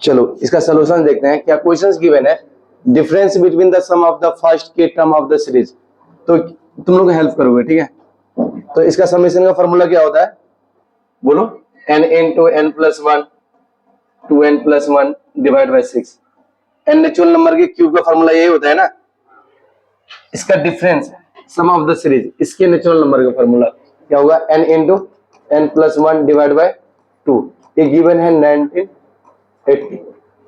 चलो इसका सोल्यूशन देखते हैं। क्या क्वेश्चंस गिवन है, difference between the sum of the first के टर्म ऑफ द सीरीज। तो तुम लोग हेल्प करोगे, ठीक है। तो इसका समेशन का फॉर्मूला क्या होता है, बोलो। n into n plus 1 2n plus 1 divide by 6। n natural number के क्यूब का फॉर्मूला यही होता है ना। इसका difference sum of the series, इसके नेचुरल नंबर का फॉर्मूला क्या होगा, n into n plus 1 divide by 2। ये गिवन है 1980।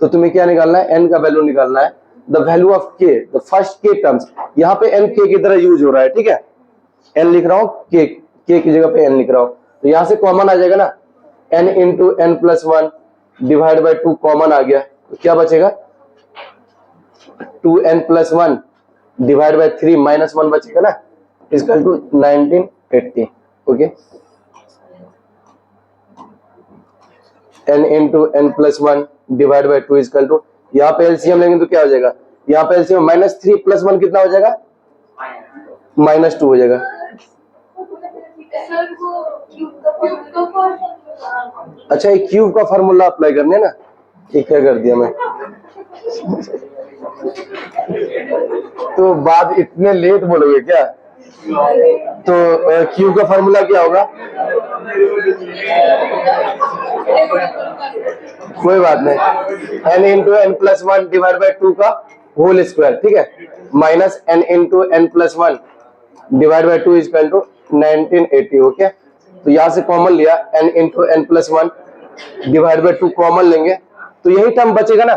तो तुम्हें क्या निकालना है, n का वैल्यू निकालना है, the value of k, the first k terms. यहाँ पे n k की तरह यूज हो रहा है, ठीक है। n लिख रहा हूँ, k की जगह पे n लिख रहा हूँ। तो यहाँ से कॉमन आ जाएगा ना, n into n plus 1 divide by 2 common आ गया। तो क्या बचेगा, 2n plus 1 divide bye 3 minus 1 बचेगा ना, equal to 1980। Okay, n into n plus 1 divide by 2 equal to, यहाँ पे एलसीएम लेंगे तो क्या हो जाएगा, यहाँ पे एलसीएम -3 प्लस 1 कितना हो जाएगा, -2 हो जाएगा। अच्छा, ये क्यूब का फॉर्मूला अप्लाई करने ना, ये क्या कर दिया मैं। तो बात इतने लेट बोलोगे क्या। तो क्यूब का फॉर्मूला क्या होगा, कोई बात नहीं, n into n plus 1 divide by 2 का होल स्क्वायर, ठीक है, minus n into n plus 1 divide by 2 equal to 1980। Okay, तो यहां से कॉमन लिया, n into n plus 1 divide by 2 common लेंगे तो यही टर्म बचेगा ना।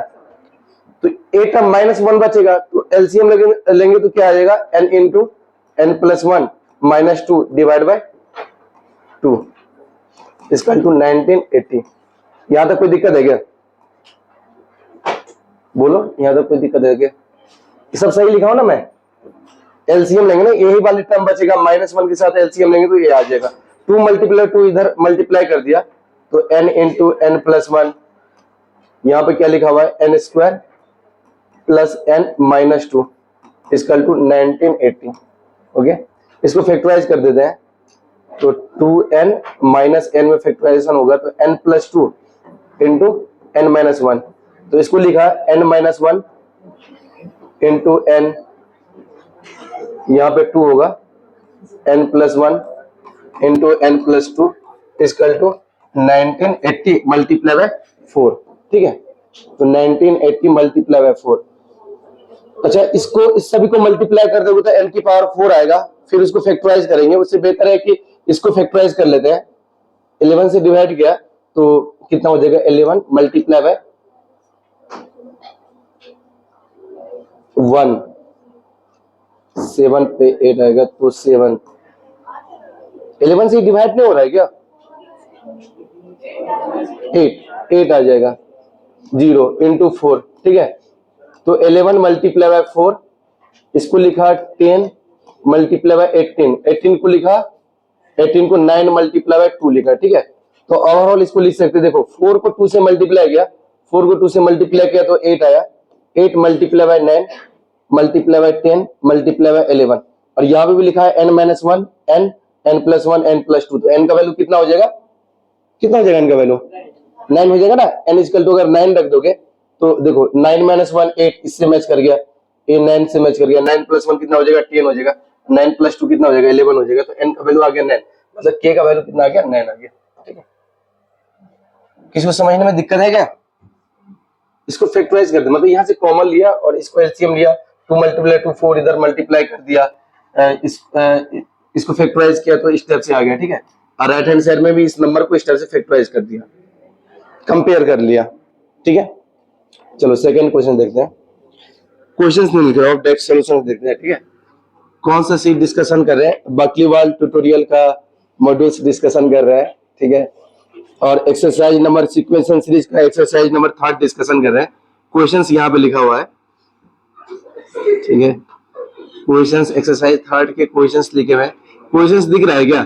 तो ए टर्म -1 बचेगा, तो एलसीएम लेंगे तो क्या आ जाएगा, n into n plus 1 -2 divide by 2 equal to 1980। यहां तक कोई दिक्कत है क्या, बोलो, यहां तक कोई दिक्कत है क्या। ये सब सही लिखा हो ना मैं। एलसीएम लेंगे ना, यही वाली टर्म बचेगा, -1 के साथ एलसीएम लेंगे तो ये आ जाएगा। 2 मल्टीप्लाई 2 इधर मल्टीप्लाई कर दिया, तो n into n plus 1, यहाँ पे क्या लिखा हुआ है, n square plus n -2 equal to 1980। Okay, इसको फैक्टराइज कर देते हैं, तो 2n माइनस n में फैक्टराइजेशन होगा तो n plus 2 इंटू n -1। तो इसको लिखा n -1 इंटू n, यहाँ पे 2 होगा, n plus 1 into n plus 2 equal to 1980 multiply by 4, ठीक है। तो 1980 मल्टीप्लाई बाय 4। अच्छा, इसको इस सभी को मल्टीप्लाई कर दोगे तो n की पावर 4 आएगा, फिर उसको फैक्टराइज करेंगे। उससे बेहतर है कि इसको फैक्टराइज कर लेते हैं। 11 से डिवाइड किया तो कितना हो जाएगा, 11 मल्टीप्लाई बाय 1, 7 पे 8 आएगा, तो 7, 11 से डिवाइड नहीं हो रहा है क्या, 8 आ जाएगा, 0 इंटू 4, ठीक है। तो 11 मल्टीप्लाई बाय 4, इसको लिखा 10 मल्टीप्लाई बाय 18, 18 को लिखा, 18 को 9 मल्टीप्लाई बाय 2 लिखा, ठीक है। तो ओवरऑल इसको लिख सकते, देखो 4 को 2 से मल्टीप्लाई किया, 4 को 2 से मल्टीप्लाई किया तो 8 आया, 8 multiply by 9 multiply by 10 multiply by 11, और यहाँ पे भी लिखा है n -1 n n plus 1 n plus 2। तो n का वैल्यू कितना हो जाएगा, कितना हो जाएगा n का वैल्यू, 9 हो जाएगा ना। n इक्वल टू अगर 9 रख दोगे तो देखो 9 -1 8, इससे मैच कर गया, ये 9 से मैच कर गया, 9 plus 1 कितना हो जाएगा, 10 हो जाएगा, 9 plus 2 कितना हो जाएगा, 11 हो जाएगा। तो n का वैल्यू आ गया 9, मतलब k का वैल्यू कितना आ गया, 9 आ गया, ठीक है। किसी को समझने में दिक्कत है क्या, इसको फैक्टराइज कर दे, मतलब यहाँ से कॉमन लिया और इसको एलसीएम लिया, 2 मल्टीप्लाई 2 4 इधर मल्टीप्लाई कर दिया, इसको फैक्टराइज किया तो इस टाइप से आ गया, ठीक है। और राइट हैंड साइड में भी इस नंबर को इस टाइप से फैक्टराइज कर दिया, कंपेयर कर लिया, ठीक है। चलो सेकंड क्वेश्चन देखते हैं। क्वेश्चंस नहीं लिख रहा हूं, डायरेक्ट सॉल्यूशंस देखते हैं, ठीक है। कौन सा सीट डिस्कशन कर रहे हैं, बकलीवाल ट्यूटोरियल का मॉड्यूल्स डिस्कशन कर रहे हैं, ठीक है। और एक्सरसाइज नंबर सीक्वेंशियल सीरीज का एक्सरसाइज नंबर 3 डिस्कशन कर रहे हैं। क्वेश्चंस यहाँ पे लिखा हुआ है, ठीक है। क्वेश्चंस एक्सरसाइज 3 के क्वेश्चंस लिखे हुए हैं। क्वेश्चंस दिख रहा है क्या,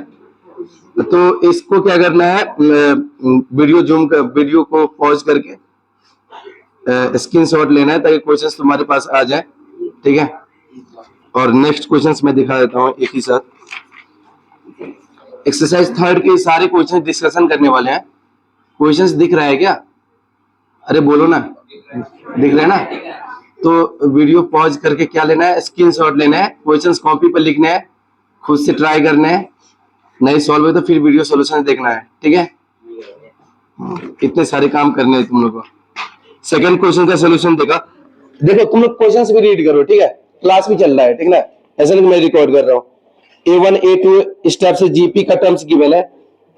तो इसको क्या करना है, वीडियो जूम कर, वीडियो को पॉज करके स्क्रीनशॉट लेना है ताकि क्वेश्चंस तुम्हारे पास आ जाए, ठीक है। और नेक्स्ट क्वेश्चंस मैं दिखा देता हूँ एक ही साथ। एक्सरसाइज 3 के सारे क्वेश्चन डिस्कशन करने वाले हैं। क्वेश्चंस दिख रहा है क्या? अरे बोलो ना, दिख रहा है ना? तो वीडियो पॉज करके क्या लेना है, स्क्रीनशॉट लेना है, क्वेश्चंस कॉपी पर लिखना है, खुद से ट्राई करना है, नहीं सॉल्व है तो फिर वीडियो सॉल्यूशन देखना है, ठीक है? इतने सारे काम करने हैं तुम लोग को। सेकंड क्वेश्चन का सॉल्यूशन देखो तुम लोग क्वेश्चंस भी रीड करो, ठीक है? क्लास भी चल रहा है, ठीक ना? ऐसा नहीं मैं रिकॉर्ड कर रहा हूँ। A1 A2 स्टेप से जीपी का टर्म्स गिवन है,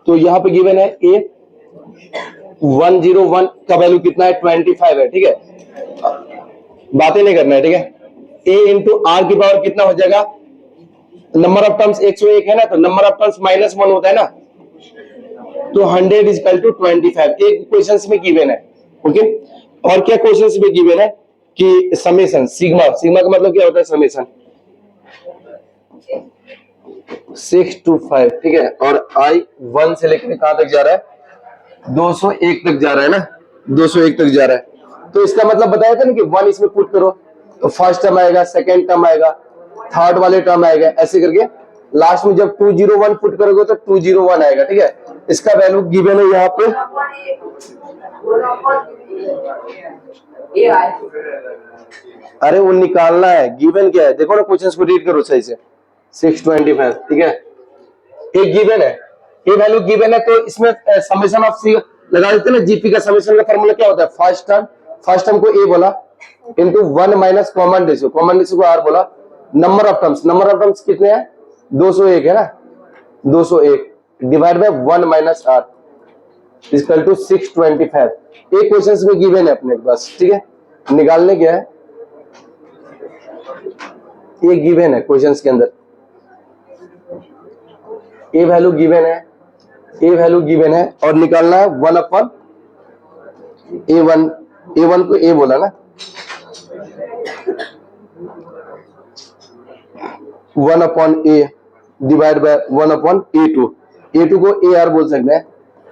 तो यहाँ पे गिवन है A101 का वैल्यू कितना है, 25 है, ठीक है? बातें नहीं करना है, ठीक है? A इंटू आर की पावर कितना हो जाएगा, नंबर ऑफ टर्म्स 101 है ना, तो नंबर ऑफ टर्म्स -1 होता है ना, तो 100 इज इक्वल टू 25 एक क्वेश्चंस में गिवन है, ओके? और क्या क्वेश्चंस में गिवन है कि समेशन सिग्मा, सिग्मा का मतलब क्या होता है, समेशन 6 to 5, ठीक है? और I 1 से लेकर कहां तक जा रहा है, 201 तक जा रहा है ना, 201 तक जा रहा है। तो इसका मतलब बताया था ना कि 1 इसमें पुट करो तो फर्स्ट टर्म आएगा, सेकेंड टर्म आएगा, थर्ड वाले टर्म आएगा, ऐसे करके लास्ट में जब 201 पुट करोगे तो 201 आएगा, ठीक है? इसका वैल्यू गिवन है यहाँ पे, अरे वो निकालना है, गिवन क्या है देखो ना, क्वेश्चंस को रीड करो सही से। 625, ठीक है? एक गिवन है, ये वैल्यू गिवन है, तो इसमें समेशन ऑफ सी लगा देते हैं ना। जीपी का समेशन का फार्मूला क्या होता है, फर्स्ट टर्म को ए बोला इंटू 1 माइनस कॉमन रेशियो को आर बोला, नंबर ऑफ टर्म्स कितने हैं, 201 है ना, 201 divide by 1 minus r equal to 625। एक क्वेश्चन में गिवन है अपने पास, ठीक है? निकालने क्या है, ये गिवन है क्वेश्चंस के अंदर, ए वैल्यू गिवन है, और निकालना है 1 अपॉन A1 को ए बोला ना, 1 upon a divide by 1 upon A2 को ए आर बोल सकते हैं,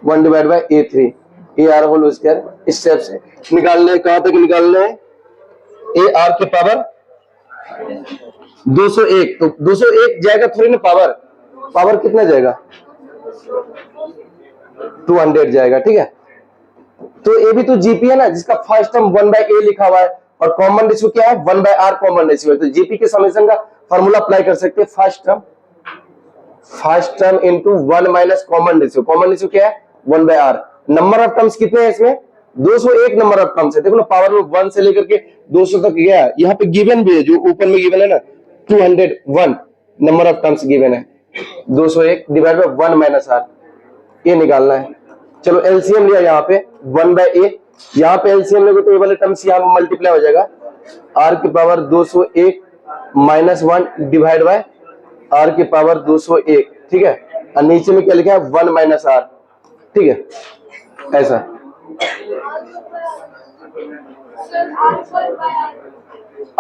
1 divide by A3 a r whole square. इस स्टेप से निकालने, कहां तक निकालना है, ए आर के पावर 201, तो 201 जाएगा थोड़ी ना, पावर कितना जाएगा, 200 जाएगा, ठीक है? तो ए भी तो जीपी है ना, जिसका फर्स्ट टर्म 1/a लिखा हुआ है, और कॉमन रेशियो क्या है, 1/r कॉमन रेशियो है, तो जीपी के समेशन का फॉर्मूला अप्लाई कर सकते हैं, first term into 1 minus common ratio क्या है, 1/r। नंबर ऑफ टर्म्स कितने हैं इसमें, 201 नंबर ऑफ टर्म्स है, देखो ना, पावर में 1 से लेकर के 200 तक गया। यहाँ पे गिवन भी है, जो ऊपर में गिवन है ना, 201 नंबर ऑफ टर्म्स गिवन है, 201 डिवाइड बाय 1 माइनस आर, ये निकालना है। चलो एलसीएम लिया यहाँ पे 1/a, यहाँ पे एलसीएम लेंगे तो ये वाले टर्म्स यहाँ पे मल्टीप्लाई हो जाएगा, r की power 201 minus 1 divide bye r की पावर 201, ठीक है? और नीचे में क्या लिखा है, 1 माइनस आर, ठीक है? ऐसा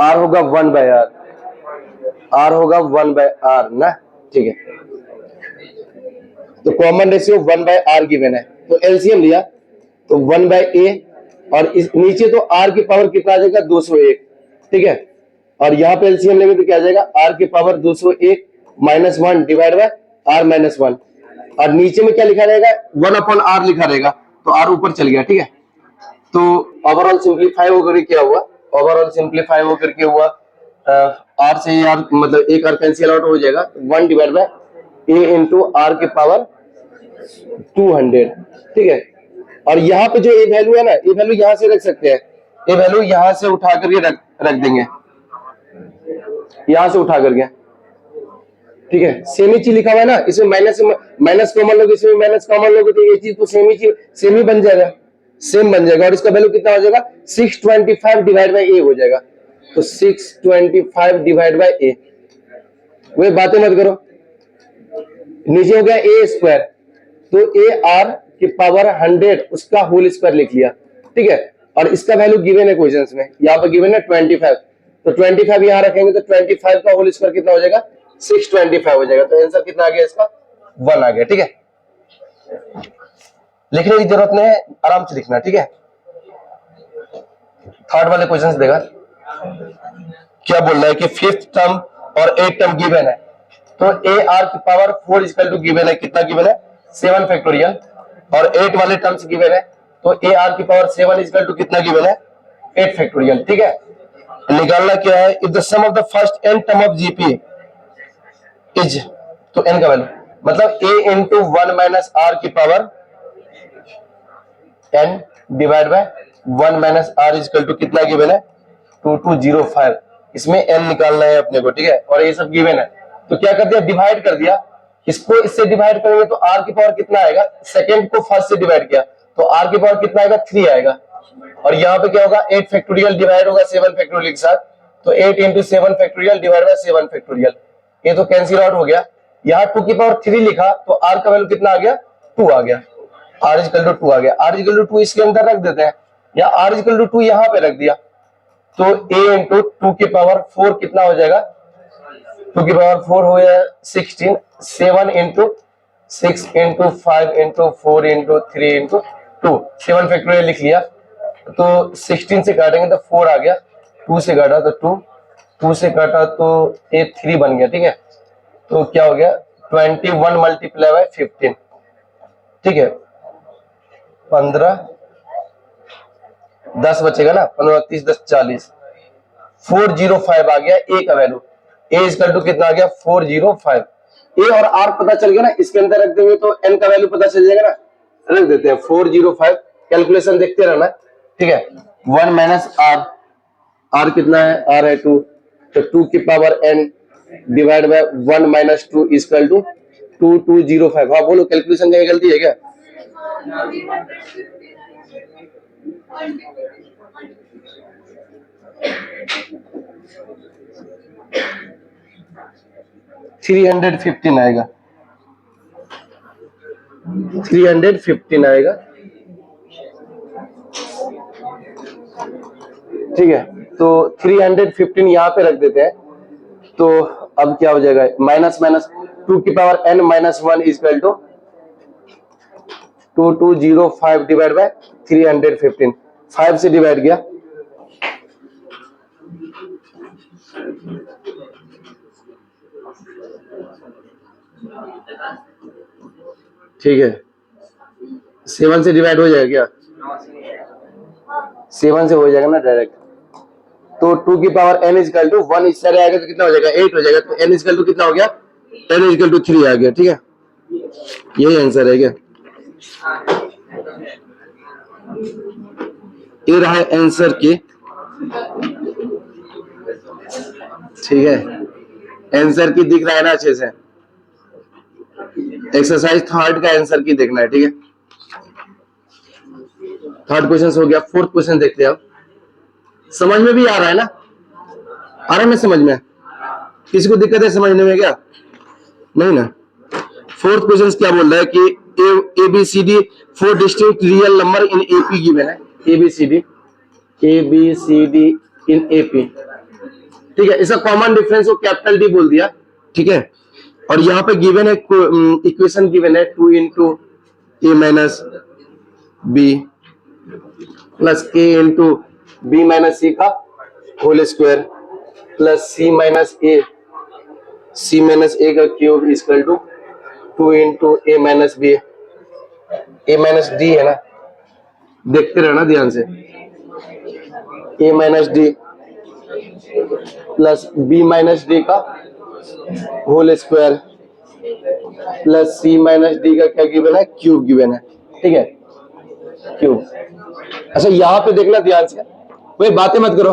r होगा 1/r, r होगा 1/r ना, ठीक है? तो कॉमन रेशियो 1/r गिवन है, तो एलसीएम लिया तो 1/a, और इस नीचे तो r की पावर कितना आ जाएगा, 201, ठीक है? और यहाँ पे एलसीएम लेंगे तो क्या आ जाएगा, r की power 201 minus 1 divide bye r minus 1, और नीचे में क्या लिखा रहेगा, 1 अपॉन r लिखा रहेगा, तो r ऊपर चल गया, ठीक है? तो ओवरऑल सिंप्लीफाई होकर क्या हुआ, हुआ r से r मतलब एक r कैंसिल आउट हो जाएगा, 1 divide by a into r के पावर 200, ठीक है? और यहाँ पे जो ए वैल्यू है ना, ए वैल्यू यहाँ से रख सकते हैं, ए वैल्यू यहाँ से उठा करके रख देंगे, यहाँ से उठा करके, ठीक है? सेम ही चीज लिखा हुआ है ना, इसमें माइनस कॉमन लोगे, इसमें माइनस कॉमन लोगे, तो ये चीज तो सेम ही बन जाएगा, और इसका वैल्यू कितना हो जाएगा, 625 डिवाइड बाय ए हो जाएगा, तो 625 डिवाइड बाय ए, वे बातें मत करो, नीचे हो गया ए स्क्वायर, तो ए आर की पावर 100 उसका होल स्क्वायर लिख लिया, ठीक है? और इसका वैल्यू गिवन है क्वेश्चंस में, यहाँ पर गिवन है 25, तो 25 यहाँ रखेंगे तो 25 का होल स्क्वायर कितना हो जाएगा, 625 हो जाएगा, तो आंसर कितना आ गया इसका, 1 आ गया, ठीक है? लिखने की जरूरत नहीं है, आराम से लिखना, ठीक है? थर्ड वाले क्वेश्चंस देगा, क्या बोल रहा है कि 5th टर्म और 8th टर्म गिवन है, तो ए आर की पावर 4 इक्वल टू गिवन है, कितना गिवन है, 7 फैक्टोरियल, और 8 वाले टर्म्स गिवन है, तो ए आर की पावर 7 इक्वल टू कितना गिवन है, 8 फैक्टोरियल। ठीक है, निकालना क्या है, if the sum of the first n term of GP is, तो n का वैल्यू मतलब a इंटू 1 माइनस आर की power n divide by 1 minus r equal to कितना गिवन है, 2205। इसमें n निकालना है अपने को। ठीक है, और ये सब गिवन है, तो क्या कर दिया, डिवाइड कर दिया। इसको इससे डिवाइड करेंगे तो r की पावर कितना आएगा, सेकंड को फर्स्ट से डिवाइड किया तो r की पावर कितना आएगा, 3 आएगा। और यहाँ पे क्या होगा, 8 फैक्टोरियल डिवाइड होगा 7 फैक्टोरियल के साथ, तो 8 into 7 factorial divide by 7 factorial, ये तो कैंसिल आउट हो गया। यहाँ 2 की पावर 3 लिखा तो r का वैल्यू कितना आ गया, 2 आ गया, r इक्वल टू 2 आ गया। r इक्वल टू 2 इसके अंदर रख देते हैं, या r इक्वल टू 2 यहाँ पे रख दिया, तो a इंटू 2 की पावर 4 कितना हो जाएगा, 2 की पावर 4 हो गया 16, 7 into 6 into 5 into 4 into 3 into 2, 7 factorial लिख लिया। तो 16 से काटेंगे तो 4 आ गया, 2 से काटा तो 2, 2 से काटा तो ये 3 बन गया। ठीक है, तो क्या हो गया, 21 मल्टीप्लाई बाय 15। ठीक है, 15, 10 बचेगा ना, 15 30 10 40, 405 आ गया ए का वैल्यू। ए इक्वल टू कितना आ गया, 405। ए और आर पता चल गया ना, इसके अंदर रख देंगे तो एन का वैल्यू पता चल जाएगा ना, रख देते हैं 405। कैलकुलेशन देखते रहना। ठीक है, 1 माइनस आर, आर कितना है, आर है 2, तो 2 की power n divide by 1 minus 2 equal to 2205। हाँ बोलो, कैलकुलेशन कहीं गलती है क्या? $315 आएगा, 315 आएगा। ठीक है, तो 315 यहाँ पे रख देते हैं, तो अब क्या हो जाएगा, माइनस माइनस 2 की power n minus 1 equal to 2205 divide by 315, 5 से डिवाइड किया, ठीक है, 7 से डिवाइड हो जाएगा क्या, 7 से हो जाएगा ना डायरेक्ट। तो 2 की पावर n इक्वल टू 1 इस तरह आएगा तो कितना हो जाएगा, 8 हो जाएगा। तो n इक्वल टू कितना हो गया, n इक्वल टू 3 आ गया। ठीक है, यही आंसर है क्या, ये रहा आंसर की। ठीक है, आंसर की दिख रहा है ना अच्छे से, एक्सरसाइज थर्ड का आंसर की देखना है। ठीक है, थर्ड क्वेश्चन हो गया। फोर्थ क्वेश्चन देखते हैं अब, समझ में भी आ रहा है ना, आ रहा है ना समझ में, किसी को दिक्कत है समझने में क्या, नहीं ना। फोर्थ क्वेश्चन क्या बोल रहा है कि A B C D 4 distinct real number in AP given है, A B C D in AP. ठीक है, इसका कॉमन डिफरेंस को कैपिटल डी बोल दिया। ठीक है, और यहाँ पे गिवन है इक्वेशन गिवन है 2 into A minus B plus A into B minus C का whole square plus C minus A का cube equal to 2 into A minus B, A minus D है ना, देखते रहना ध्यान से, A minus D plus B minus D का whole square plus C minus D का क्या गिवन है, क्यूब गिवन है। ठीक है, क्यूब। अच्छा यहाँ पे देखना ध्यान से, कोई बातें मत करो।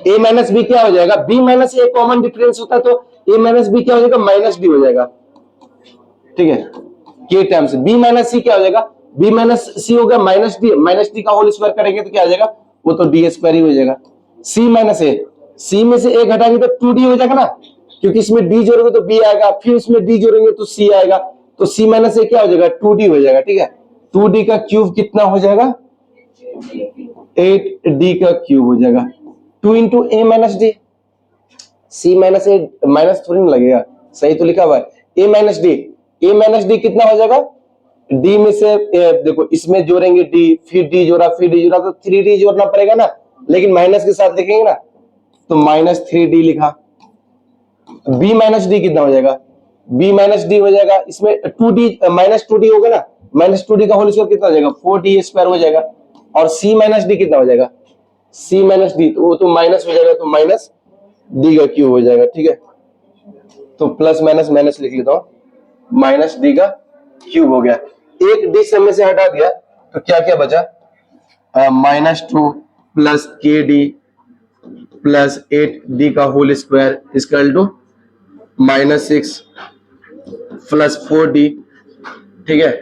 a माइनस बी क्या हो जाएगा, b माइनस ए कॉमन डिफरेंस होता है, तो a माइनस बी क्या हो जाएगा, माइनस डी हो जाएगा। ठीक है, के टर्म्स b माइनस सी क्या हो जाएगा, b माइनस सी हो गया माइनस डी का होल स्क्वायर करेंगे तो क्या आ जाएगा, वो तो डी स्क्वायर ही हो जाएगा। c माइनस ए, c में से a घटाएंगे तो 2d हो जाएगा ना, क्योंकि इसमें d जोड़ेंगे तो b आएगा, फिर इसमें d जोड़ेंगे तो c आएगा, तो c माइनस ए क्या हो जाएगा, 2d हो जाएगा। ठीक है, 2d का क्यूब कितना हो जाएगा, 8d का क्यूब हो जाएगा। 2 into A minus D, C minus A minus थोड़ी ना लगेगा, सही तो लिखा हुआ है, ए माइनस डी कितना हो जाएगा, डी में से देखो इसमें जोड़ेंगे डी, फिर डी जोड़ा तो 3d जोड़ना पड़ेगा ना, लेकिन माइनस के साथ लिखेंगे ना, तो माइनस 3d लिखा। b माइनस डी कितना हो जाएगा, b माइनस डी हो जाएगा, इसमें 2d माइनस 2d होगा ना, माइनस 2d का होल स्क्वायर कितना हो जाएगा 4d स्क्वायर हो जाएगा, और c माइनस डी कितना हो जाएगा c माइनस डी, तो वो तो माइनस हो जाएगा, तो माइनस डी का क्यूब हो जाएगा। ठीक है, तो प्लस माइनस माइनस लिख लेता हूं, माइनस डी का क्यूब हो गया। एक डी से में से हटा दिया तो क्या क्या बचा, -2 प्लस के डी प्लस 8d का whole square equal to -6 plus 4d, ठीक है,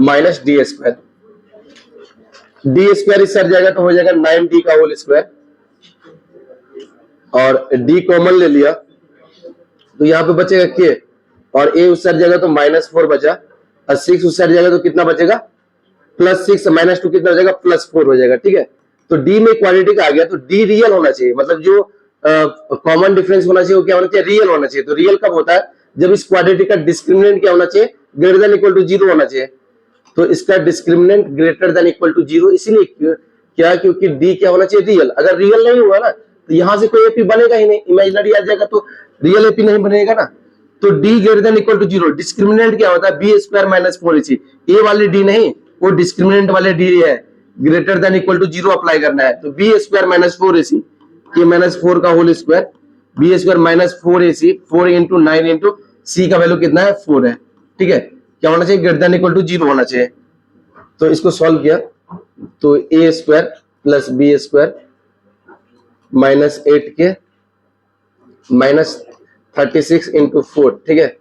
minus d square. D square इस सर जाएगा तो हो जाएगा 9d का होल स्क्वायर, और d कॉमन ले लिया तो यहाँ पे बचेगा k, और a उस सर जाएगा तो -4 बचा, और 6 उस सर जाएगा तो कितना बचेगा +6, -2 कितना हो जाएगा +4 हो जाएगा। ठीक है, तो d में क्वाड्रेटिक आ गया, तो d रियल होना चाहिए, मतलब जो कॉमन डिफरेंस होना चाहिए वो क्या होना चाहिए, रियल होना चाहिए। तो रियल कब होता है, जब इस क्वाड्रेटिक का डिस्क्रिमिनेंट क्या होना चाहिए, ग्रेटर देन इक्वल टू 0 होना चाहिए। तो इसका discriminant greater than equal to 0 इसीलिए क्या, क्योंकि d क्या होना चाहिए, रियल। अगर रियल नहीं हुआ ना तो यहां से कोई एपी बनेगा ही नहीं, इमेजिनरी आ जाएगा तो रियल एपी नहीं बनेगा ना। तो d greater than equal to 0, discriminant क्या होता है b स्क्वायर माइनस 4ac, ए वाली d नहीं, वो डिस्क्रिमिनेंट वाले d है, greater than equal to 0 apply करना है। तो b स्क्वायर माइनस 4ac, ये -4 का whole square, b square minus 4ac, 4 into 9 into c का वैल्यू कितना है 4 है। ठीक है, क्या होना चाहिए, ग्रेटर देन इक्वल टू 0 होना चाहिए। तो इसको सॉल्व किया तो a square plus b square minus 8k minus 36 into 4, ठीक है,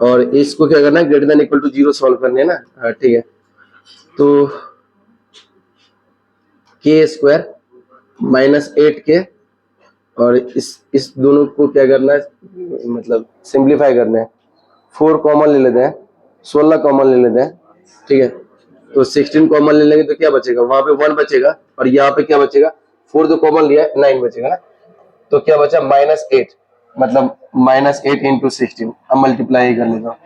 और इसको क्या करना है, greater than equal to 0 solve करने है ना। हाँ ठीक है, तो k स्क्वायर माइनस 8k, और इस दोनों को क्या करना है, मतलब सिंप्लीफाई करना है। 4 कॉमन ले लेते हैं, 16 कॉमन ले लेते हैं। ठीक है, तो 16 कॉमन ले लेंगे तो क्या बचेगा, वहां पे 1 बचेगा, और यहाँ पे क्या बचेगा, 4 तो कॉमन लिया है, 9 बचेगा ना। तो क्या बचा -8, मतलब -8 इंटू 16। अब मल्टीप्लाई कर लेता हूँ,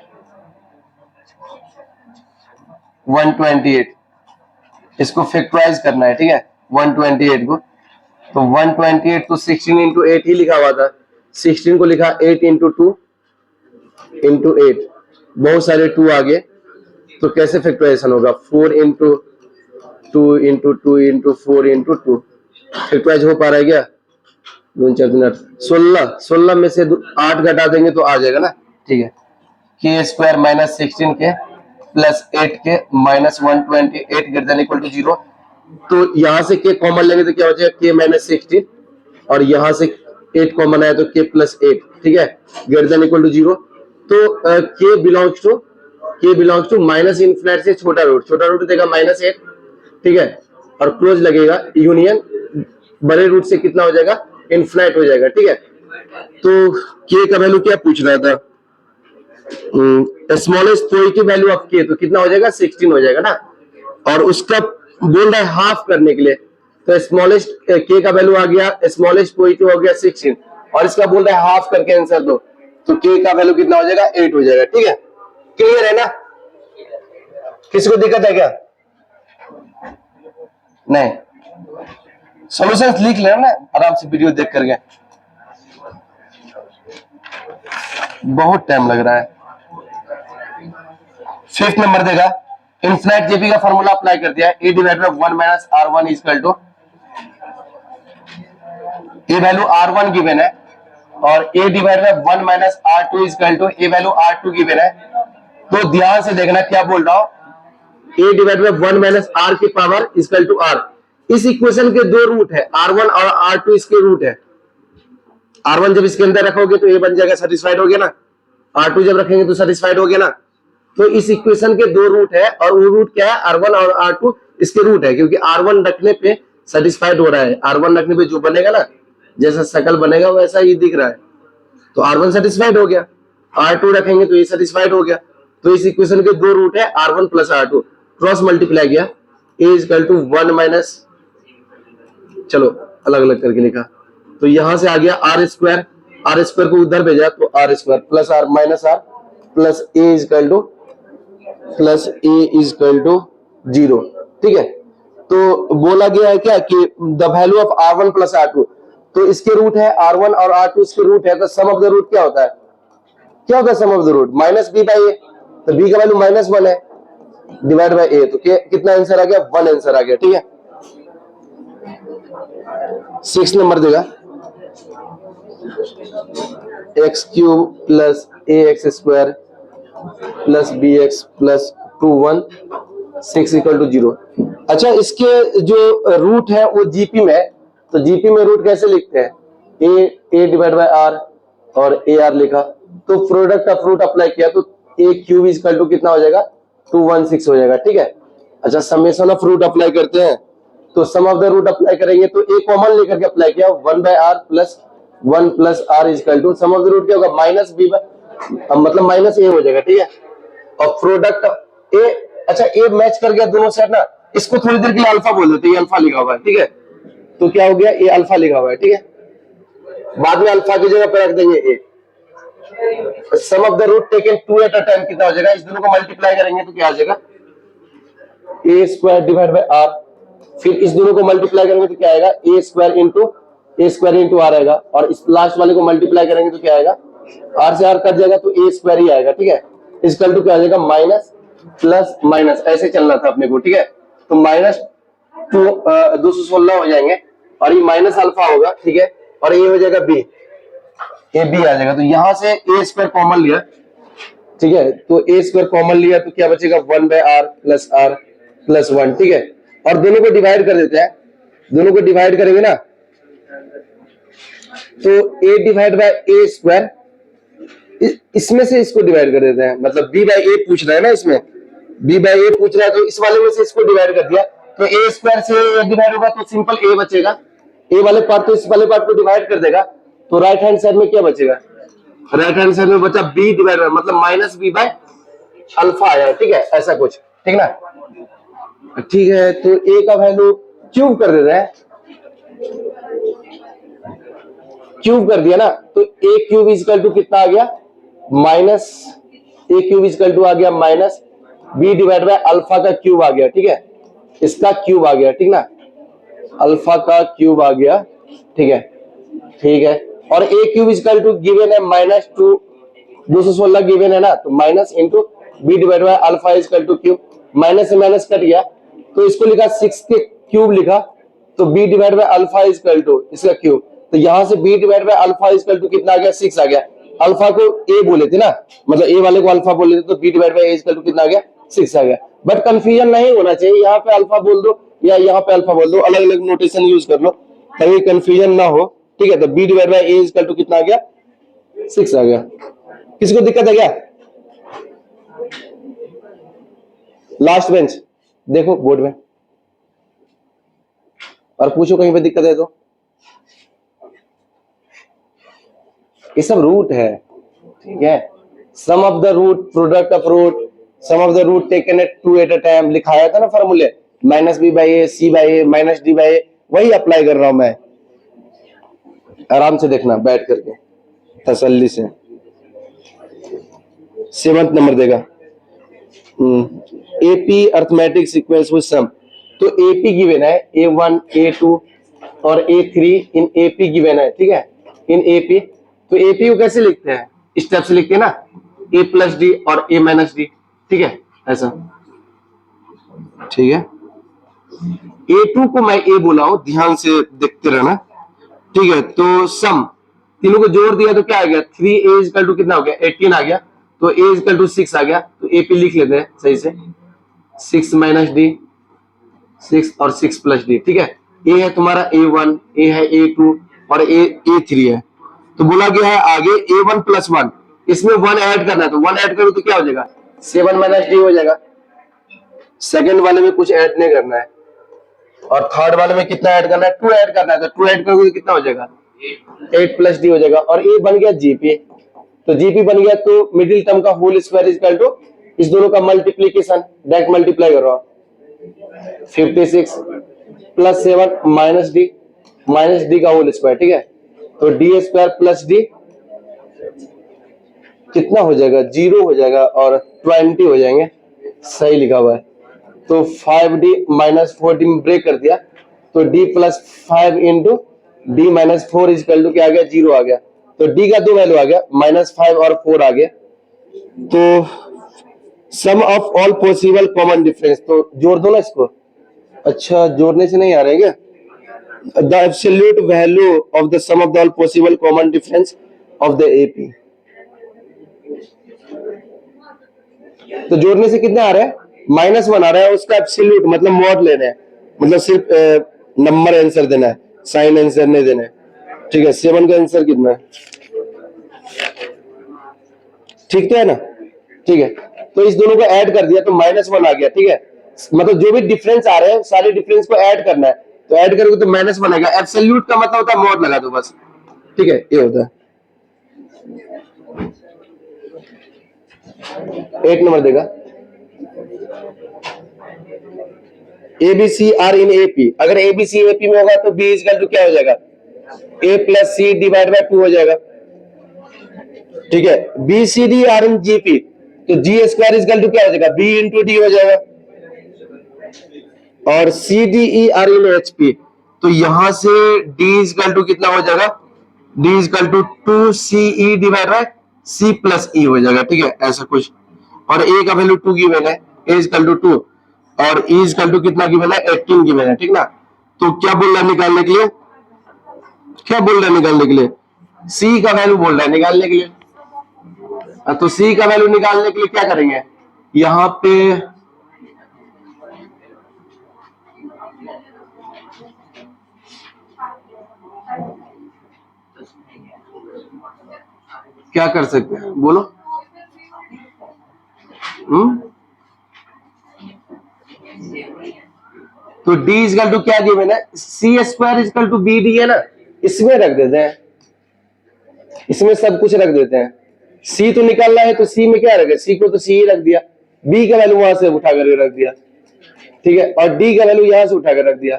128, इसको फैक्टराइज करना है। ठीक है, 128 को, तो 128 तो 16 इंटू 8 ही लिखा हुआ था, 16 को लिखा 8 इंटू 2 इंटू 8, बहुत सारे 2 आ गए, तो कैसे फैक्टराइजेशन होगा, 4 into 2 into 2 into 4 into 2, factorize हो पा रहा है क्या, 2 4 मिनट, 16 में से 8 घटा देंगे तो आ जाएगा ना। ठीक है, k square minus 16k plus 8k minus 128 greater than equal to 0। तो यहां से k कॉमन लेंगे तो क्या हो जाएगा, k माइनस 16, और यहां से 8 कॉमन आया तो k प्लस 8, ठीक है, ग्रेटर देन इक्वल टू 0। तो k belongs to minus infinity से छोटा रूट देगा -8, ठीक है, और क्लोज लगेगा यूनियन बड़े रूट से कितना हो जाएगा, इनफिनिट हो जाएगा। ठीक है, तो k का वैल्यू क्या पूछ रहा था, smallest positive value of k, तो कितना हो जाएगा 16 हो जाएगा ना, और उसका बोल रहा है हाफ करने के लिए, तो स्मॉलेस्ट k का वैल्यू आ गया, स्मॉलेस्ट पॉजिटिव हो गया 16, और इसका बोल रहा है हाफ करके आंसर दो, तो k का वैल्यू कितना हो जाएगा 8 हो जाएगा। ठीक है, क्लियर है ना, किसी को दिक्कत है क्या, नहीं, सॉल्यूशंस लिख लेना ना आराम से वीडियो देख करके, बहुत टाइम लग रहा है। 5th नंबर देगा, इनफिनिट जेपी का फॉर्मूला अप्लाई कर दिया है, a divided by 1 minus r1 equal to, ये वैल्यू r1 गिवन है, और a divided by 1 minus r2 equal to, ये वैल्यू r2 गिवन है। तो ध्यान से देखना क्या बोल रहा हूं, a divided by 1 minus r की पावर इक्वल टू r। इस इक्वेशन के 2 रूट है, r1 और r2 इसके रूट है। r1 जब इसके अंदर रखोगे तो a बन जाएगा, सेटिस्फाइड हो गया ना, r2 जब रखेंगे तो सेटिस्फाइड हो गया ना। तो इस इक्वेशन के 2 रूट है, और वो रूट क्या है, r1 और r2 इसके रूट है, क्योंकि r1 रखने पे सेटिस्फाइड हो रहा है, r1 रखने पे जो बनेगा ना, जैसा शकल बनेगा वैसा ही दिख रहा है, तो r1 सेटिस्फाइड हो गया, r2 रखेंगे तो ये सेटिस्फाइड हो गया। तो इस इक्वेशन के 2 रूट है, r1 plus r2, cross multiply किया, a इक्वल टू 1 माइनस, चलो अलग अलग करके लिखा, तो यहां से आ गया r स्क्वायर को उधर भेजा तो r square plus r minus r plus a equal to 0। ठीक है, तो बोला गया है क्या कि the value of r1 plus r2, तो इसके रूट है r1 और r2 इसके रूट है, तो सम ऑफ द रूट क्या होता है, क्या होता है sum of the root, -b by a, तो b का वैल्यू -1 है, डिवाइड बाय ए, तो कितना आंसर आ गया? 1 आंसर आ गया। ठीक है, 6 नंबर देगा x cube plus a x square plus b x plus 2 1 6 equal to 0। अच्छा, इसके जो रूट है वो जीपी में है, तो जीपी में रूट कैसे लिखते हैं? ए डिवाइड बाय आर और ए आर लिखा, तो प्रोडक्ट ऑफ रूट अप्लाई किया तो ए क्यूब इक्वल टू कितना हो जाएगा? 216 हो जाएगा। ठीक है, अच्छा समेशन ऑफ रूट अप्लाई करते हैं, तो sum of the root apply करेंगे तो ए कॉमन लेकर के अप्लाई किया 1 by r plus 1 plus r equal to sum of the root क्या होगा? माइनस बी बाय, मतलब माइनस ए हो जाएगा। ठीक है, और प्रोडक्ट ए, अच्छा ए मैच कर गया दोनों साइड ना, इसको थोड़ी देर के लिए अल्फा बोल देते हैं, अल्फा लिखा हुआ है। ठीक है, तो क्या हो गया? ए अल्फा लिखा हुआ है। ठीक है, बाद में अल्फा की जगह पर रख देंगे A. Sum of the root taken 2 at a time कितना हो जाएगा? इस दोनों को मल्टीप्लाई करेंगे तो क्या आ जाएगा? ए स्क्वायर डिवाइड बाय आर, फिर इस दोनों को मल्टीप्लाई करेंगे तो क्या आएगा? ए स्क्वायर इंटू आर आएगा, और इस लास्ट वाले को मल्टीप्लाई करेंगे तो क्या आएगा? आर से आर कट जाएगा तो ए स्क्वायर ही आएगा। ठीक है, इक्वल टू क्या आ जाएगा? माइनस प्लस माइनस, ऐसे चलना था अपने को। ठीक है, तो माइनस 216 हो जाएंगे, और ये माइनस अल्फा होगा। ठीक है, और ये हो जाएगा बी, ए बी आ जाएगा, तो यहां से ए स्क्वायर कॉमन लिया। ठीक है, तो ए स्क्वायर कॉमन लिया तो क्या बचेगा? 1 बाय आर प्लस 1। ठीक है, और दोनों को डिवाइड कर देते हैं, दोनों को डिवाइड करेंगे ना, तो ए डिवाइड बाय ए स्क्वायर, इसमें से इसको डिवाइड कर देते हैं, मतलब बी बाय ए पूछ रहा है ना, इसमें बी बाय ए पूछ रहा है, तो इस वाले में से इसको डिवाइड कर दिया, तो ए स्क्वायर से डिवाइड होगा तो सिंपल ए बचेगा, ए वाले पार्ट तो इस वाले पार्ट को डिवाइड कर देगा, तो राइट हैंड साइड में क्या बचेगा? राइट हैंड साइड में बचा बी डिवाइड, मतलब माइनस बी बाय अल्फा आया। ठीक है, ऐसा कुछ। ठीक ना, ठीक है, तो ए का वैल्यू क्यूब कर देते हैं, क्यूब कर दिया ना, तो ए क्यूब इक्वल टू कितना आ गया? Minus, A cube equal to आ गया minus B divide by alpha का क्यूब आ गया। ठीक है, इसका क्यूब आ गया। ठीक ना, अल्फा का क्यूब आ गया। ठीक है, ठीक है, और a cube equal to given है माइनस 216 गिवन है ना, तो minus into b divide by alpha equal to cube, minus से माइनस कट गया, तो इसको लिखा 6 के क्यूब लिखा, तो b divide by alpha equal to इसका क्यूब, तो यहां से b divide by alpha equal to कितना आ गया? 6 आ गया। अल्फा को ए बोले थे ना, मतलब ए वाले को अल्फा बोले थे, तो b divide by a equal to कितना आ गया? 6 आ गया। बट कंफ्यूजन नहीं होना चाहिए, यहाँ पे अल्फा बोल दो या यहाँ पे अल्फा बोल दो, अलग अलग नोटेशन यूज कर लो ताकि कंफ्यूजन ना हो। ठीक है, तो b divide by a equal to कितना आ गया? 6 आ गया। किसी को दिक्कत है क्या? लास्ट बेंच देखो बोर्ड में और पूछो कहीं पे दिक्कत है तो। ये सब रूट है। ठीक है, sum of the root, product of root, sum of the root taken at 2 at a time लिखाया था ना फॉर्मूले, minus B by A, C by A, minus D by A, वही अप्लाई कर रहा हूं मैं। आराम से देखना बैठ करके तसल्ली से। 7th नंबर देगा AP arithmetic sequence with sum, तो एपी गिवन है A1 A2 और A3 इन एपी गिवन है। ठीक है, इन एपी, तो एपी को कैसे लिखते हैं? स्टेप से लिखते हैं ना, ए प्लस डी और ए माइनस डी। ठीक है, ऐसा। ठीक है, A2 को मैं ए बोला हूं, ध्यान से देखते रहना। ठीक है, तो सम तीनों को जोड़ दिया तो क्या आ गया? 3a इक्वल टू कितना हो गया? 18 आ गया, तो a इक्वल टू 6 आ गया, तो एपी लिख लेते हैं सही से, 6 माइनस डी, 6 और 6 प्लस डी। ठीक है, ए है तुम्हारा A1, ए है A2 और A3 है, तो बोला गया है आगे A1 प्लस 1, इसमें 1 ऐड करना है, तो 1 ऐड करो तो क्या हो जाएगा? 7 माइनस डी हो जाएगा। सेकंड वाले में कुछ ऐड नहीं करना है, और थर्ड वाले में कितना ऐड करना है? 2 ऐड करना है, तो 2 ऐड करोगे तो कितना हो जाएगा? 8 प्लस डी हो जाएगा, और ए बन गया जीपी, तो जीपी बन गया, तो मिडिल टर्म का होल स्क्वायर इक्वल टू इस दोनों का मल्टीप्लीकेशन, डायरेक्ट मल्टीप्लाई कर रहा हूं, 56 प्लस 7 माइनस डी का होल स्क्वायर। ठीक है, तो डी स्क्वायर प्लस डी कितना हो जाएगा? 0 हो जाएगा, और 20 हो जाएंगे, सही लिखा हुआ है। तो 5d माइनस 14 ब्रेक कर दिया, तो d plus 5 into d minus 4 equal to क्या आ गया? 0 आ गया, तो d का 2 वैल्यू आ गया, -5 और 4 आ गया, तो sum of all possible common difference, तो जोड़ दो ना इसको। अच्छा जोड़ने से नहीं आ रहा है क्या? The absolute value of the sum of the all possible common difference of the AP, तो जोड़ने से कितना आ रहा है? -1 आ रहा है। उसका एब्सोल्यूट मतलब मॉड लेना है, मतलब सिर्फ नंबर आंसर देना है, साइन आंसर नहीं देना है। ठीक है, 7 का आंसर कितना है? ठीक तो है ना? ठीक है, तो इस दोनों को ऐड कर दिया तो -1 आ गया। ठीक है, मतलब जो भी डिफरेंस आ रहे हैं सारे डिफरेंस को ऐड करना है, तो ऐड करोगे तो -1 आएगा। एब्सोल्यूट का मतलब होता है मॉड लगा दो बस। ठीक है, ये होता है। 8 नंबर देगा ABC आर इन AP। अगर ABC AP में होगा तो B इक्वल टू क्या हो जाएगा? A plus C divide by 2 हो जाएगा। ठीक है, BCD आर इन GP, तो G स्क्वायर इक्वल टू क्या हो जाएगा? B इंटू D हो जाएगा। और CDE आर इन HP, तो यहां से D इक्वल टू कितना हो जाएगा? D equal to 2CE divide by C plus E हो जाएगा। ठीक है, ऐसा कुछ। और A का वैल्यू 2 गिवन है, A इक्वल टू 2 और E इक्वल टू कितना गिवन है? 18 गिवन है। ठीक ना, तो क्या बोल रहा है निकालने के लिए? क्या बोल रहा है निकालने के लिए? C का वैल्यू बोल रहा है निकालने के लिए। तो C का वैल्यू निकालने के लिए क्या करेंगे? यहां पे क्या कर सकते हैं बोलो? तो D इक्वल टू क्या गिवन है? C square equal to BD है ना, इसमें रख देते हैं, इसमें सब कुछ रख देते हैं। C तो निकालना है तो C में क्या रखे? C को तो C ही रख दिया, B का वैल्यू वहां से उठा कर रख दिया। ठीक है, और D का वैल्यू यहां से उठा कर रख दिया।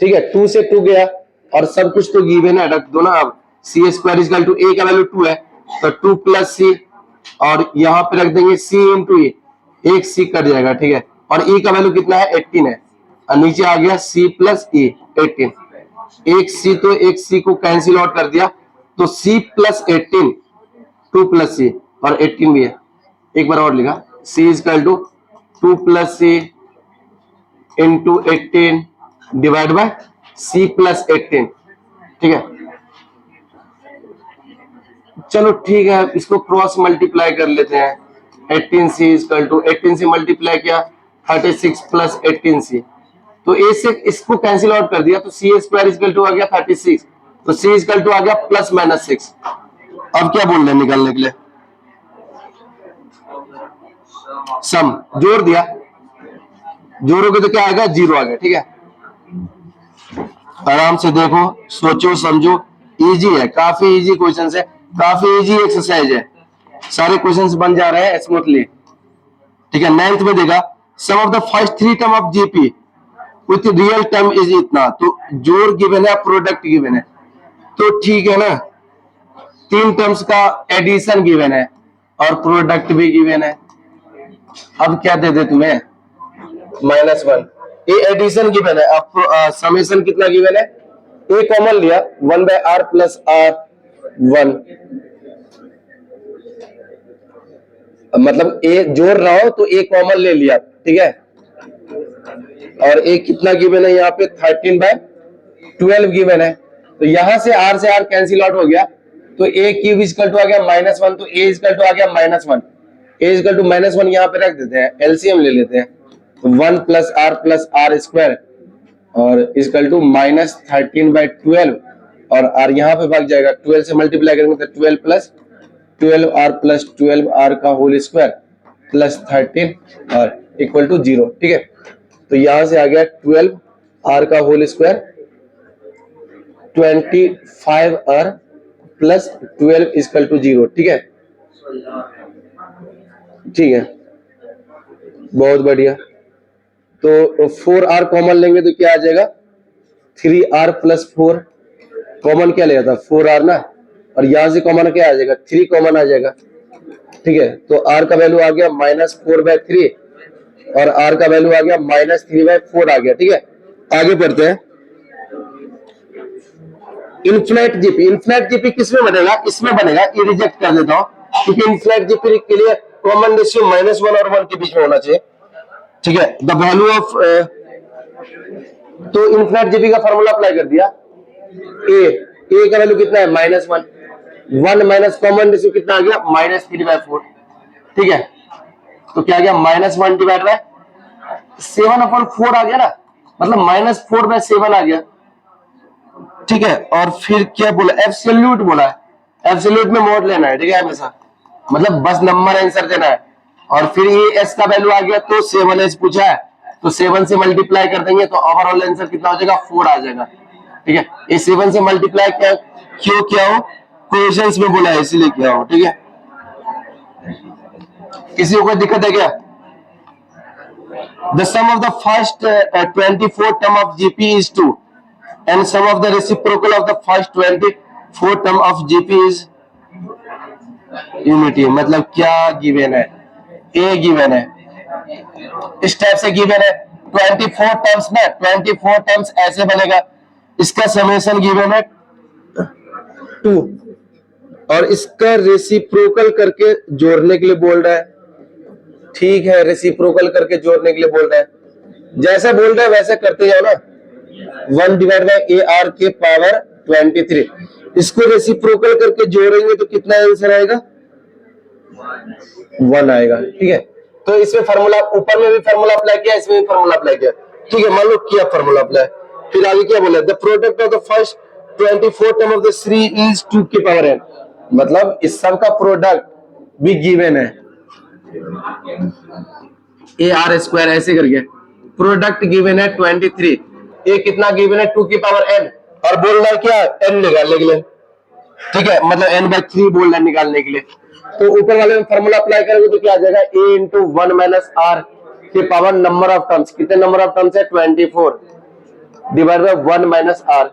ठीक है, 2 से 2 गया और सब कुछ तो गिवन है, रख दो ना। अब C square equal to A का वैल्यू 2 है तो 2 प्लस C, और यहाँ पे रख देंगे C इंटू E, एक C कट जाएगा। ठीक है, और E का वैल्यू कितना है? 18 है, और नीचे आ गया C प्लस E 18। एक C तो एक C को कैंसिल आउट कर दिया, तो C प्लस 18, 2 प्लस C और 18 भी है। एक बार और लिखा, C equal to 2 plus C into 18 divide by C plus 18। ठीक है, चलो ठीक है, इसको क्रॉस मल्टीप्लाई कर लेते हैं। 18C इक्वल टू 18 से मल्टीप्लाई किया 36 प्लस 18C, तो A से इसको कैंसिल आउट कर दिया तो C स्क्वायर इक्वल टू आ गया 36, तो C इक्वल टू आ गया +-6। अब क्या बोल रहे हैं निकालने के लिए? सम जोड़ दिया, जोड़ोगे तो क्या आएगा? 0 आ गया। ठीक है, आराम से देखो, सोचो समझो, इजी है, काफी इजी क्वेश्चन है, काफी इजी एक्सरसाइज है, सारे क्वेश्चंस बन जा रहे हैं स्मूथली। ठीक है, 9th में देगा sum of the first 3 term of GP with real term is इतना, तो जोड़ गिवन है, प्रोडक्ट गिवन है, तो ठीक है ना। 3 टर्म्स का एडिशन गिवन है और प्रोडक्ट भी गिवन है। अब क्या दे दे तुम्हें? -1। ये एडिशन गिवन है, अब समेशन कितना गिवन है? ए कॉमन लिया 1/r प्लस r1, मतलब ए जोड़ रहा हो तो ए कॉमन ले लिया। ठीक है, और ए कितना गिवन है यहाँ पे? 13/12 गिवन है, तो यहां से r कैंसिल आउट हो गया, तो ए क्यूब इक्वल टू आ गया -1, तो ए इक्वल टू आ गया -1, ए इक्वल टू -1 यहाँ पे रख देते हैं, एलसीएम ले लेते हैं, 1 प्लस r स्क्वायर और इक्वल टू -13/12, और r यहाँ पे भाग जाएगा, 12 से मल्टीप्लाई करेंगे तो 12 प्लस 12r प्लस 12r का होल स्क्वायर प्लस 13 और इक्वल टू 0। ठीक है, तो यहां से आ गया 12r का whole square 25r plus 12 equal to 0। ठीक है, ठीक है, बहुत बढ़िया। तो 4r कॉमन लेंगे तो क्या आ जाएगा? 3r प्लस 4, कॉमन क्या लिया था? 4r ना, और यहां से कॉमन क्या आ जाएगा? 3 कॉमन आ जाएगा। ठीक है, तो r का वैल्यू आ गया -4/3 और r का वैल्यू आ गया -3/4 आ गया। ठीक है, आगे बढ़ते हैं। इन्फिनिट जीपी, इन्फिनिट जीपी किसमें बनेगा? इसमें बनेगा, ये रिजेक्ट कर देता हूं, क्योंकि इनफिनिट जीपी के लिए कॉमन रेशियो -1 और 1 के बीच में होना चाहिए, ठीक है। द वैल्यू ऑफ तो इनफिनिट जीपी का फॉर्मूला अप्लाई कर दिया, ए का वैल्यू कितना है -1, 1 माइनस कॉमन रेशियो कितना आ गया -3/4, ठीक है। तो क्या आ गया -1 डिवाइड बाय 7/4 आ गया ना, मतलब -4/7 आ गया, ठीक है। और फिर क्या बोला, एब्सोल्यूट बोला है, एब्सोल्यूट में मोड लेना है, ठीक है, हमेशा, मतलब बस नंबर आंसर देना है। और फिर ये एस का वैल्यू आ गया तो 7s पूछा है, तो 7 से मल्टीप्लाई कर देंगे तो ओवरऑल आंसर कितना हो जाएगा 4 आ जाएगा, ठीक है। ये 7 से मल्टीप्लाई क्यों किया हो, क्वेश्चंस में बोला है इसीलिए किया हो, ठीक है। किसी को कोई दिक्कत है क्या? The sum of the first 24 term of GP is 2 and sum of the reciprocal of the first 24 term of GP is unity। मतलब क्या गिवन है, ए गिवन है, इस टाइप से गिवन है 24 टर्म्स ना, 24 टर्म्स ऐसे बनेगा, इसका समेशन गिवन है 2 और इसका रेसिप्रोकल करके जोड़ने के लिए बोल रहा है, ठीक है, रेसिप्रोकल करके जोड़ने के लिए बोल रहा है, जैसा बोल रहा है वैसे करते जाओ ना। 1 डिवाइड बाय ए आर के पावर 23, इसको रेसिप्रोकल करके जोड़ेंगे तो कितना आंसर आएगा 1 आएगा, ठीक है। तो इसमें फार्मूला, ऊपर में भी फार्मूला अप्लाई किया, इसमें भी फार्मूला अप्लाई किया, ठीक है, मान लो किया फार्मूला अप्लाई। फिर आगे क्या बोला, the product of the first 24 term of the series is 2 की पावर n, मतलब इस सब का प्रोडक्ट भी गिवन है, ए आर स्क्वायर ऐसे करके प्रोडक्ट गिवन है 23, ए कितना गिवन है 2 की पावर n, और बोल रहा है क्या n निकालने के लिए, ठीक है, मतलब n/3 बोल रहा है निकालने के लिए। तो ऊपर वाले में फार्मूला अप्लाई करोगे तो क्या आ जाएगा, a इंटू 1 माइनस आर के पावर नंबर ऑफ टर्म्स, कितने नंबर ऑफ टर्म्स है 24 divide by 1 minus r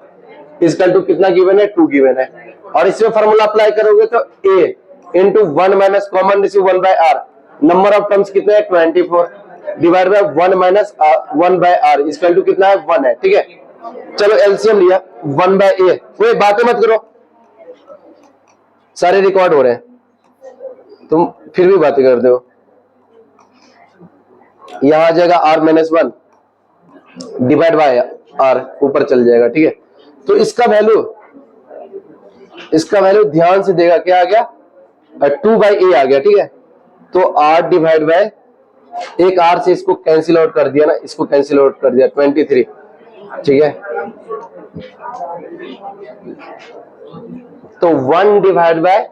equal to कितना गिवन है 2 गिवन है। और इसमें फार्मूला अप्लाई करोगे तो a into 1 minus common ratio 1 by r, number of terms कितने हैं 24 divide by 1 minus 1 by r equal to कितना है 1 है, ठीक है। चलो एलसीएम लिया 1 बाय a, कोई बातें मत करो, सारे रिकॉर्ड हो रहे हैं, तुम फिर भी बातें करते हो। यहां आ जाएगा r-1 डिवाइड बाय r, ऊपर चल जाएगा, ठीक है। तो इसका वैल्यू ध्यान से देगा, क्या आ गया 2 बाई a आ गया, ठीक है। तो r डिवाइड बाय, एक r से इसको कैंसिल आउट कर दिया ना, इसको कैंसिल आउट कर दिया 23, ठीक है। तो 1 divide by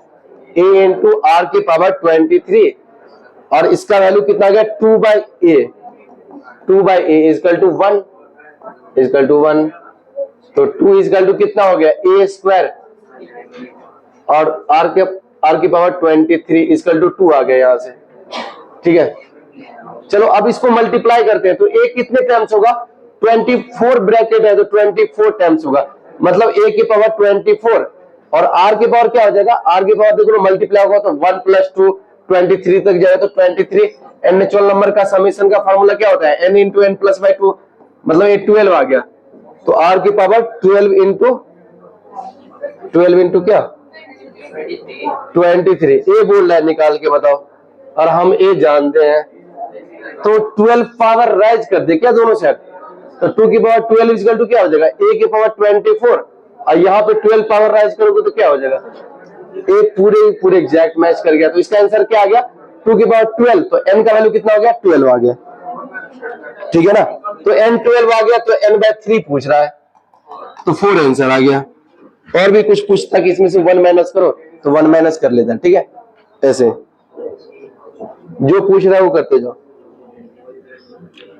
a into r की पावर 23 और इसका वैल्यू कितना आ गया 2 बाई a इक्वल टू 1 तो 2 इक्वल टू कितना हो गया a स्क्वायर और r की पावर 23 इक्वल टू 2 आ गया यहां से, ठीक है। चलो अब इसको मल्टीप्लाई करते हैं, तो a कितने टाइम्स होगा 24 ब्रैकेट है तो 24 टाइम्स होगा, मतलब a की पावर 24 और r की पावर क्या हो जाएगा, r की पावर देखो मल्टीप्लाई होगा तो 1 + 2 23 तक जाएगा, तो 23 n नेचुरल नंबर का समेशन का फार्मूला क्या होता है n into n plus by 2, मतलब ये 12 आ गया, तो r की पावर 12 इंटू क्या 23, ये बोल रहा है निकाल के बताओ, और हम ये जानते हैं, तो 12 पावर राइज कर दे क्या दोनों साइड, तो 2 की पावर 12 इक्वल टू क्या हो जाएगा a की पावर 24 और यहाँ पे 12 पावर राइज करोगे तो क्या हो जाएगा, ये पूरे एग्जैक्ट मैच कर गया, तो इसका आंसर क्या आ गया 2 की पावर 12, तो n का वैल्यू कितना हो गया 12 आ गया, ठीक है ना। तो n 12 आ गया तो n/3 पूछ रहा है, तो 4 आंसर आ गया। और भी कुछ पूछता कि इसमें से 1 माइनस करो तो 1 माइनस कर लेता, ठीक है, ऐसे जो पूछ रहा है वो करते जाओ।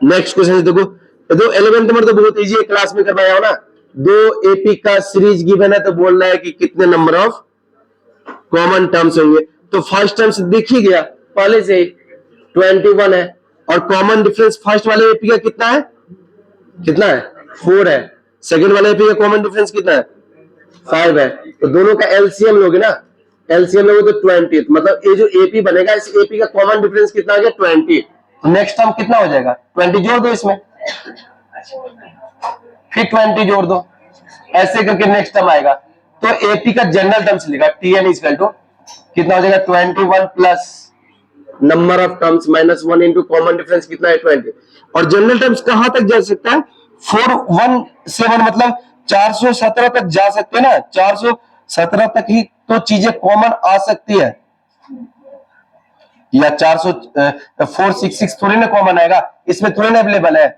नेक्स्ट क्वेश्चन देखो, तो 11th नंबर तो बहुत इजी है, क्लास में करवाया हो ना, 2 एपी का सीरीज गिवन है तो बोल रहा है कि कितने नंबर ऑफ कॉमन टर्म्स होंगे, तो फर्स्ट टर्म्स दिख ही गया पहले से 21 है, और कॉमन डिफरेंस फर्स्ट वाले एपी का कितना है 4 है, सेकंड वाले एपी का कॉमन डिफरेंस कितना है 5 है, तो दोनों का एलसीएम लोगे ना, एलसीएम लोगे तो 20, मतलब ये जो एपी बनेगा इस एपी का कॉमन डिफरेंस कितना आ गया 20, तो नेक्स्ट टर्म कितना हो जाएगा 20 जोड़ दो इसमें, फिर 20 जोड़ दो, ऐसे करके नेक्स्ट टर्म आएगा। तो एपी का जनरल टर्म्स लिखा tn इक्वल टू कितना हो जाएगा 21 plus number of terms minus 1 into common difference कितना है 20। और जनरल टर्म्स कहां तक जा सकता है 417 मतलब 417 तक जा सकते हैं ना, 417 तक ही तो चीजें कॉमन आ सकती है, या 466 थोड़ी ना कॉमन आएगा, इसमें थोड़ी ना अवेलेबल है।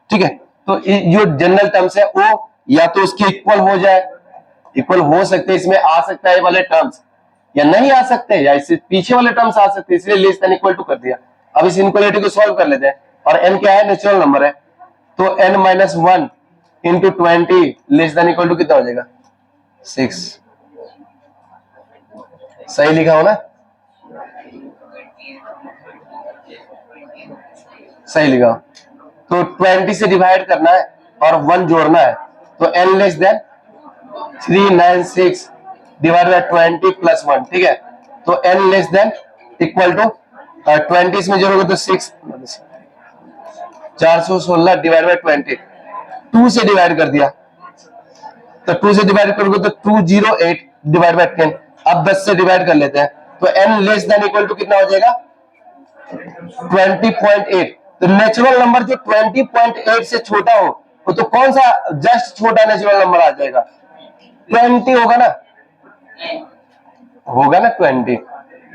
ठीक है, तो जो जनरल टर्म्स है वो या तो उसके इक्वल हो जाए, इक्वल हो सकते हैं, इसमें आ सकता है वाले टर्म्स, या नहीं आ सकते, या इससे पीछे वाले टर्म्स आ सकते हैं, इसलिए लेस देन इक्वल टू कर दिया। अब इस इनक्वालिटी को सॉल्व कर लेते हैं, और n क्या है, नेचुरल नंबर है, तो n minus 1 into 20 less than equal to कितना हो जाएगा 6। सही लिखा हो ना, सही लिखा हो। तो 20 से डिवाइड करना है और 1 जोड़ना है, तो n less than 396 divide by 20 plus 1। ठीक है, तो n less than equal to 20 में जोड़ोगे तो 6, 416 डिवाइड बाय 20, 2 से डिवाइड कर दिया, तो 2 से डिवाइड करोगे तो 208 डिवाइड बाय 10। अब 10 से डिवाइड कर लेते हैं, तो n less than equal to कितना हो जाएगा 20.8। तो नेचुरल नंबर जो 20.8 से छोटा हो वो तो कौन सा जस्ट छोटा नेचुरल नंबर आ जाएगा, 20 होगा ना, होगा ना 20।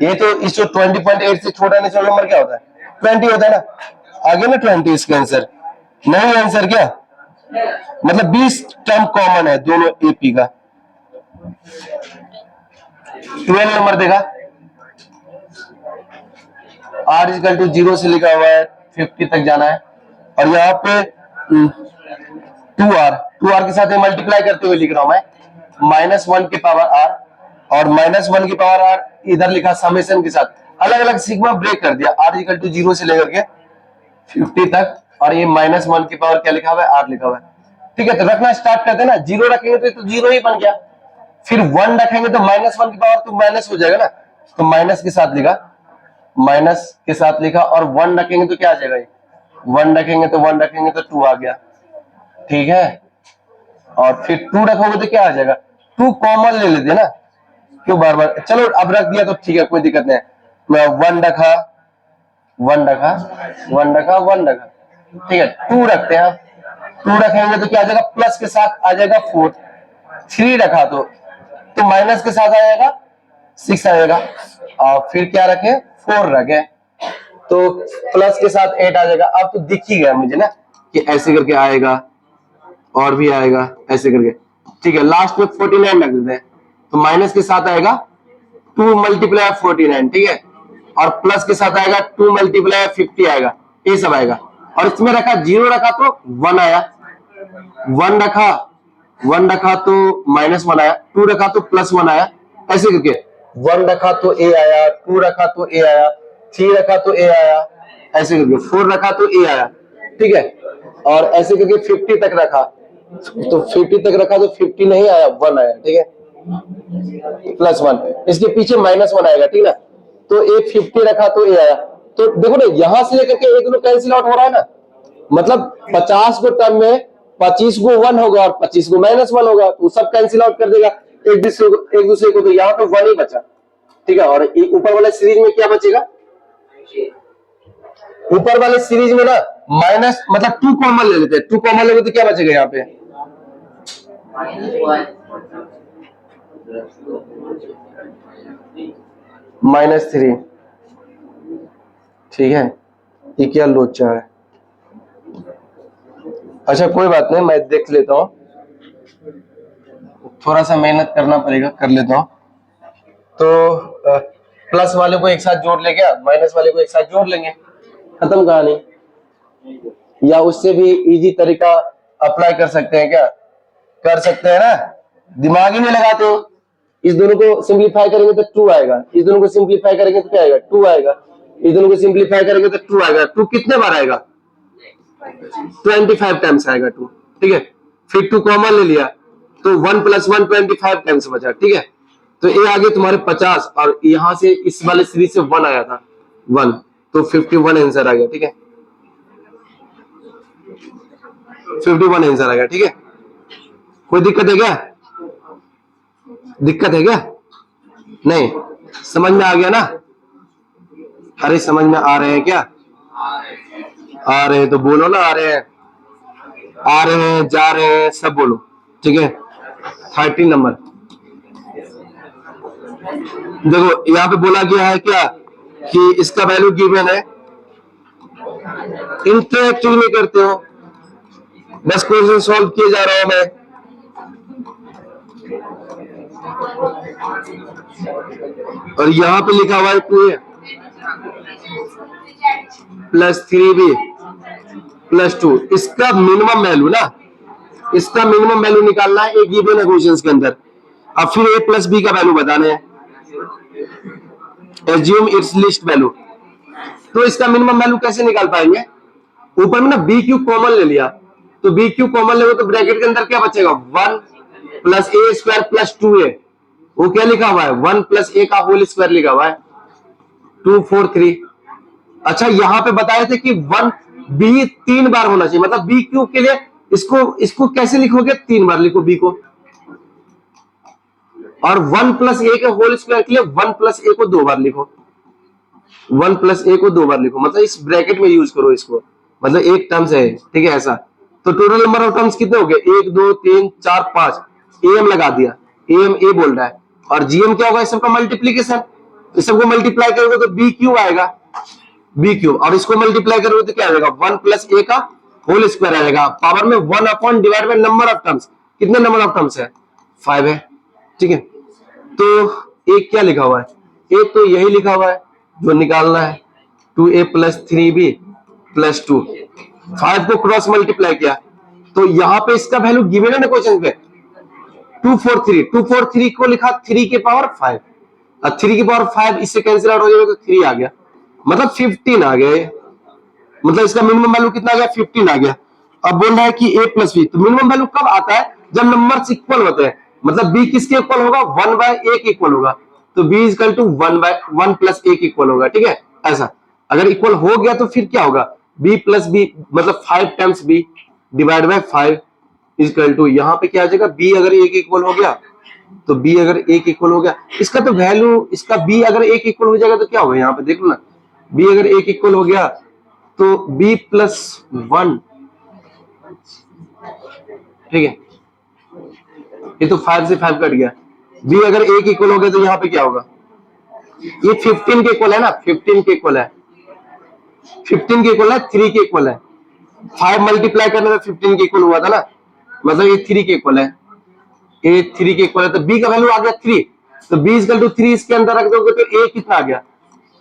ये तो इस जो 20.8 से छोटा नेचुरल नंबर क्या होता है 20 होता है ना, आगे ना 20 इसका आंसर नहीं, आंसर क्या मतलब 20 टर्म कॉमन है दोनों एपी का। 12 नंबर देगा, r इक्वल टू 0 से लिखा हुआ है 50 तक जाना है, और यहाँ पे 2r के साथ मल्टीप्लाई करते हुए लिख रहा हूं मैं, -1 की पावर r, और -1 की पावर r इधर लिखा समेशन के साथ, अलग अलग सिग्मा ब्रेक कर दिया, r इक्वल टू 0 से लेकर के 50 तक, और ये -1 की पावर क्या लिखा हुआ है r लिखा हुआ है। ठीक है, तो रखना स्टार्ट करते हैं ना, 0 रखेंगे तो 0 ही बन गया, फिर 1 रखेंगे तो -1 की पावर तो माइनस हो जाएगा ना, तो माइनस के साथ लिखा, माइनस के साथ लिखा, और 1 रखेंगे तो क्या आ जाएगा, 1 रखेंगे तो 1 रखेंगे तो 2 आ गया। ठीक है, और फिर 2 रखोगे तो क्या आ जाएगा, 2 कॉमन ले लेते ना, क्यों बार बार, चलो अब रख दिया तो ठीक है कोई दिक्कत नहीं, मैं 1 रखा 1 रखा 1 रखा 1 रखा, ठीक है 2 रखते हैं, 2 रखेंगे तो क्या आ जाएगा, प्लस के साथ आ जाएगा 4, 3 रखा तो माइनस के साथ आ जाएगा 6 आएगा, और फिर क्या रखे 4 रखे, तो प्लस के साथ 8 आ जाएगा। अब तो दिख ही गया मुझे ना कि ऐसे करके आएगा और भी आएगा ऐसे करके। ठीक है, लास्ट में 49 रख देते हैं, तो माइनस के साथ आएगा 2 मल्टीप्लाई 49, ठीक है, और प्लस के साथ आएगा 2 मल्टीप्लाई 50 आएगा, ये सब आएगा। और इसमें रखा 0 रखा तो 1 आया, 1 रखा तो -1 आया, 2 रखा तो +1 आया, ऐसे करके 1 रखा तो a आया, 2 रखा तो a आया, 3 रखा तो a आया, ऐसे करके 4 रखा तो a आया। ठीक है, और ऐसे करके 50 तक रखा तो 50 तक रखा तो 50 नहीं आया, 1 आया। ठीक है, +1, इसके पीछे -1 आएगा, ठीक है ना, तो a 50 रखा तो a आया। तो देखो ना, यहां से लेकर के ये दोनों कैंसिल आउट हो रहा है ना, मतलब 50 को टर्म में 25 को 1 होगा और 25 को -1 होगा, तो सब कैंसिल आउट कर देगा एक दूसरे को, तो यहाँ पे 1 ही बचा। ठीक है, और ऊपर वाले सीरीज में क्या बचेगा, ऊपर वाले सीरीज में ना माइनस मतलब 2 कॉमन ले लेते हैं, 2 कॉमन लेंगे तो क्या बचेगा यहाँ पे -3। ठीक है, ये क्या लोचा है, अच्छा कोई बात नहीं, मैं देख लेता हूँ, थोड़ा सा मेहनत करना पड़ेगा, कर लेता हूँ। तो प्लस वाले को एक साथ जोड़ ले, क्या माइनस वाले को एक साथ जोड़ लेंगे, खत्म कहानी। या उससे भी इजी तरीका अप्लाई कर सकते हैं, क्या कर सकते हैं ना, दिमाग ही नहीं लगाते हो। इस दोनों को सिंप्लीफाई करेंगे तो 2 आएगा, इस दोनों को सिंप्लीफाई करेंगे तो क्या आएगा 2 आएगा, इस दोनों को सिंप्लीफाई करेंगे तो 2 आएगा। 2 कितने बार आएगा 25 टाइम्स आएगा 2। ठीक है, फिर 2 कॉमन ले लिया तो 1 + 1 25 टाइम्स बचा। ठीक है, तो ये आगे तुम्हारे 50, और यहां से इस वाले सीरीज से 1 आया था 1, तो 51 आंसर आ गया। ठीक है, 51 आंसर आ गया। ठीक है, कोई दिक्कत है क्या, दिक्कत है क्या, नहीं समझ में आ गया ना? अरे समझ में आ रहे हैं क्या? आ रहे हैं तो बोलो ना, आ रहे हैं, आ रहे हैं, जा रहे हैं, सब बोलो। ठीक है, 13 नंबर देखो, यहाँ पे बोला गया है क्या कि इसका वैल्यू गिवन है, इंटरेक्टिव नहीं करते हो, बस क्वेश्चन सॉल्व किए जा रहा हूं मैं। और यहाँ पे लिखा हुआ है 2a प्लस 3b प्लस 2, इसका मिनिमम वैल्यू ना, इसका मिनिमम वैल्यू निकालना है एक गिवन है क्वेश्चन के अंदर। अब फिर a प्लस बी का वैल्यू बताने हैं, एज्यूम इट्स लिस्ट वैल्यू। तो इसका मिनिमम वैल्यू कैसे निकाल पाएंगे? ऊपर में ना बी क्यू कॉमन ले लिया, तो बी क्यू कॉमन ले तो ब्रैकेट के अंदर क्या बचेगा, 1 प्लस ए स्क्वायर प्लस 2a। वो क्या लिखा हुआ है, 1 प्लस ए का होल स्क्वायर लिखा हुआ है, 2 4 3। अच्छा यहाँ पे बताए थे कि 1 बी 3 बार होना चाहिए, मतलब बी क्यू के लिए इसको कैसे लिखोगे, 3 बार लिखो बी को। और 1 प्लस ए के होल स्क्वायर के लिए 1 प्लस ए को 2 बार लिखो, 1 प्लस ए को 2 बार लिखो, मतलब इस ब्रैकेट में यूज करो इसको, मतलब एक टर्म्स है, ठीक है ऐसा। तो टोटल नंबर ऑफ टर्म्स कितने हो गए, 1 2 3 4 5, एम लगा दिया, एम ए बोल रहा है, और जीएम क्या होगा, इस सबका मल्टीप्लीकेशन, इस सबको मल्टीप्लाई करोगे तो बी क्यू आएगा, बी क्यू, और इसको मल्टीप्लाई करोगे तो क्या आएगा, 1 प्लस ए का होल स्क्वायर आएगा, पावर में 1 upon divide by number of terms. कितने नंबर ऑफ टर्म्स है, 5 है, ठीक है। तो एक क्या लिखा हुआ है, एक तो यही लिखा हुआ है जो निकालना है, 2a प्लस 3b प्लस 2, 5 को क्रॉस मल्टीप्लाई किया, तो यहाँ पे इसका वैल्यू गिवन है ना क्वेश्चन पे, 243 को लिखा 3 के पावर 5, और 3 की पावर 5 इससे कैंसिल आउट हो जाएगा तो 3 आ गया, मतलब 15 आ गया, मतलब इसका मिनिमम वैल्यू कितना आ गया, 15 आ गया। अब बोल रहा है कि a प्लस बी, तो मिनिमम वैल्यू कब आता है, जब नंबर्स इक्वल होते हैं, मतलब b किसके इक्वल होगा, 1 बाय a के इक्वल होगा, तो b is equal to 1 plus a के इक्वल होगा, ठीक है ऐसा। अगर इक्वल हो गया तो फिर क्या होगा, b प्लस b मतलब 5 times b divide by 5 is equal to, यहाँ पे क्या आ जाएगा, b अगर a के इक्वल हो गया तो b अगर a के इक्वल हो गया, इसका तो वैल्यू, इसका b अगर a के इक्वल हो जाएगा तो क्या होगा, यहाँ पे देख लो ना, b अगर a के इक्वल हो गया तो b प्लस 1, ठीक है, ये तो 5 से 5 कट गया, b अगर a के इक्वल हो गया तो यहाँ पे क्या होगा, ये 15 के इक्वल है ना, 15 के इक्वल है, 15 के इक्वल है, 3 के इक्वल है, 5 मल्टीप्लाई करने में 15 के इक्वल हुआ था ना, मतलब ये 3 के इक्वल है, ये 3 के इक्वल है, तो b का वैल्यू आ गया 3, तो b इक्वल टू 3 इसके अंदर रख दोगे तो a कितना आ गया,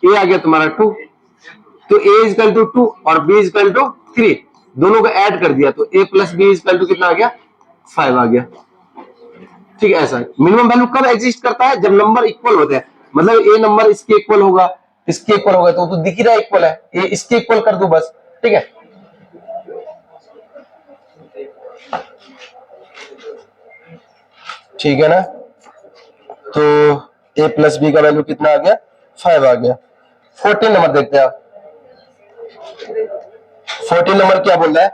a आ गया तुम्हारा 2, तो a इक्वल टू 2 और b इक्वल टू 3, दोनों को ऐड कर दिया तो a plus b equal to कितना आ गया, 5 आ गया, ठीक है ऐसा। मिनिमम वैल्यू कब एग्जिस्ट करता है, जब नंबर इक्वल होते हैं, मतलब a नंबर इसके इक्वल होगा, इसके इक्वल होगा, तो दिख ही रहा है इक्वल है, ये इसके इक्वल कर दो बस, ठीक है। ठीक है ना, तो a प्लस बी का वैल्यू कितना आ गया, 5 आ गया। 14 नंबर देखते हैं आप, 14 नंबर क्या बोल रहा है,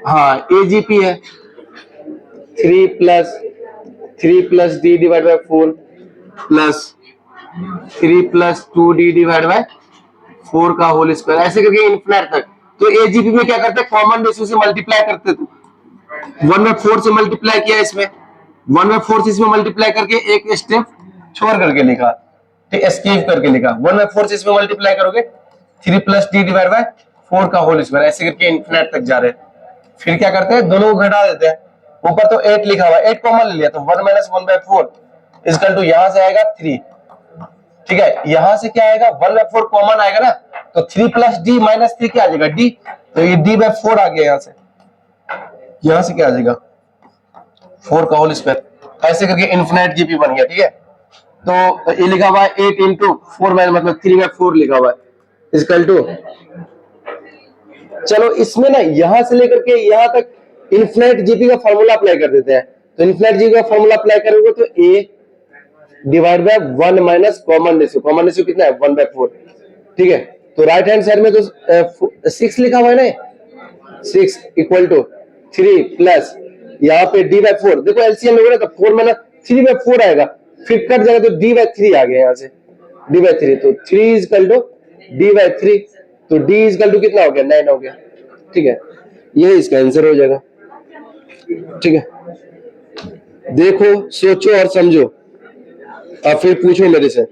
हाँ एजीपी है, 3 plus D divide by 4 plus 3 plus 2d divide by 4 का होल स्क्वायर, ऐसे करके इन्फिनिट तक। तो एजीपी में क्या करते हैं, कॉमन रेशियो से मल्टीप्लाई करते थे, 1/4 से मल्टीप्लाई किया, इसमें 1/4 से इसमें मल्टीप्लाई करके एक स्टेप छोड़ करके लिखा, ठीक एस्केप करके लिखा, 1/4 से इसमें मल्टीप्लाई करोगे 3 प्लस डी डिवाइड बाय 4 का होल स्क्वायर, ऐसे करके इन्फिनिट तक जा रहे हैं। फिर क्या करते हैं, दोनों को घटा देते हैं, ऊपर तो 8 लिखा हुआ है, 8 कॉमन ले लिया तो 1 माइनस 1/4 इक्वल टू यहां से आएगा 3, ठीक है, यहां से क्या आएगा 1/4 कॉमन आएगा ना, तो 3 प्लस डी माइनस 3 क्या आ जाएगा डी, तो ये d/4 आ गया, यहां से क्या आ जाएगा 4 का होल स्क्वायर, ऐसे करके इन्फिनिट जीपी बन गया, ठीक है। तो ये लिखा हुआ है 8 इंटू 4 मतलब 3/4 लिखा हुआ है इक्वल टू, चलो इसमें ना यहां से लेकर के यहां तक इन्फिनिट जीपी का फॉर्मूला अप्लाई कर देते हैं, तो इन्फिनिट जीपी का फॉर्मूला अप्लाई करोगे तो a divide by 1 minus common ratio कितना है 1/4, ठीक है। तो राइट हैंड साइड में तो 6 लिखा हुआ है ना, 6 इक्वल टू 3 प्लस यहाँ पे d/4, देखो एलसीएम में तो 4 माइनस 3/4 आएगा, फिर कट जाएगा तो d/3 आ गया यहाँ से, d/3, तो 3 इजकल टू d/3, तो d इजकल टू कितना हो गया, 9 हो गया। ठीक है, ये इसका आंसर हो जाएगा। ठीक है, देखो सोचो और समझो, अब फिर पूछो मेरे से।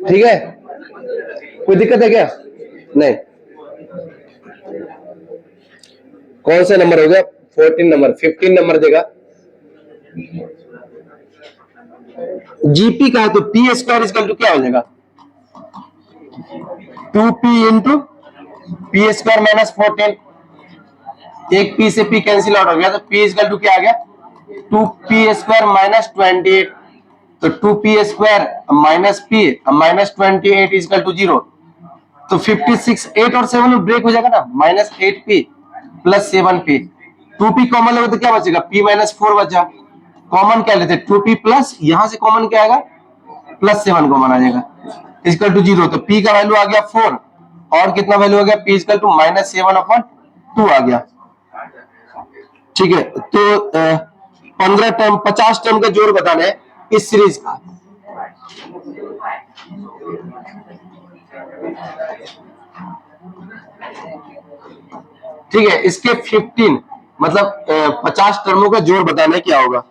ठीक है, कोई दिक्कत है क्या? नहीं। कौन सा नंबर हो गया? 14 नंबर। 15 नंबर देगा जीपी का है, तो पी स्क्वायर इजकल टू क्या हो जाएगा, 2p into P square minus 14। एक पी से पी कैंसिल आउट हो गया, तो पी इजकल टू क्या आ गया, 2p स्क्वायर माइनस 28, तो 2p square minus p minus 28 equal to 0, तो 56, 8 और 7 में ब्रेक हो जाएगा ना, minus 8p plus 7p, 2p common लेगा तो क्या बचेगा, p माइनस 4 बचा। कॉमन क्या लेते, 2p प्लस यहां से कॉमन क्या आएगा, प्लस 7 कॉमन आ जाएगा, इजकल टू 0, तो p का वैल्यू आ गया 4, और कितना वैल्यू आ गया, p इजकल टू माइनस 7/2 आ गया। ठीक है, तो 15 टर्म 50 टर्म का जोड़ बताना है इस सीरीज का। ठीक है, इसके 15 मतलब 50 टर्मों का जोड़ बताना है, क्या होगा,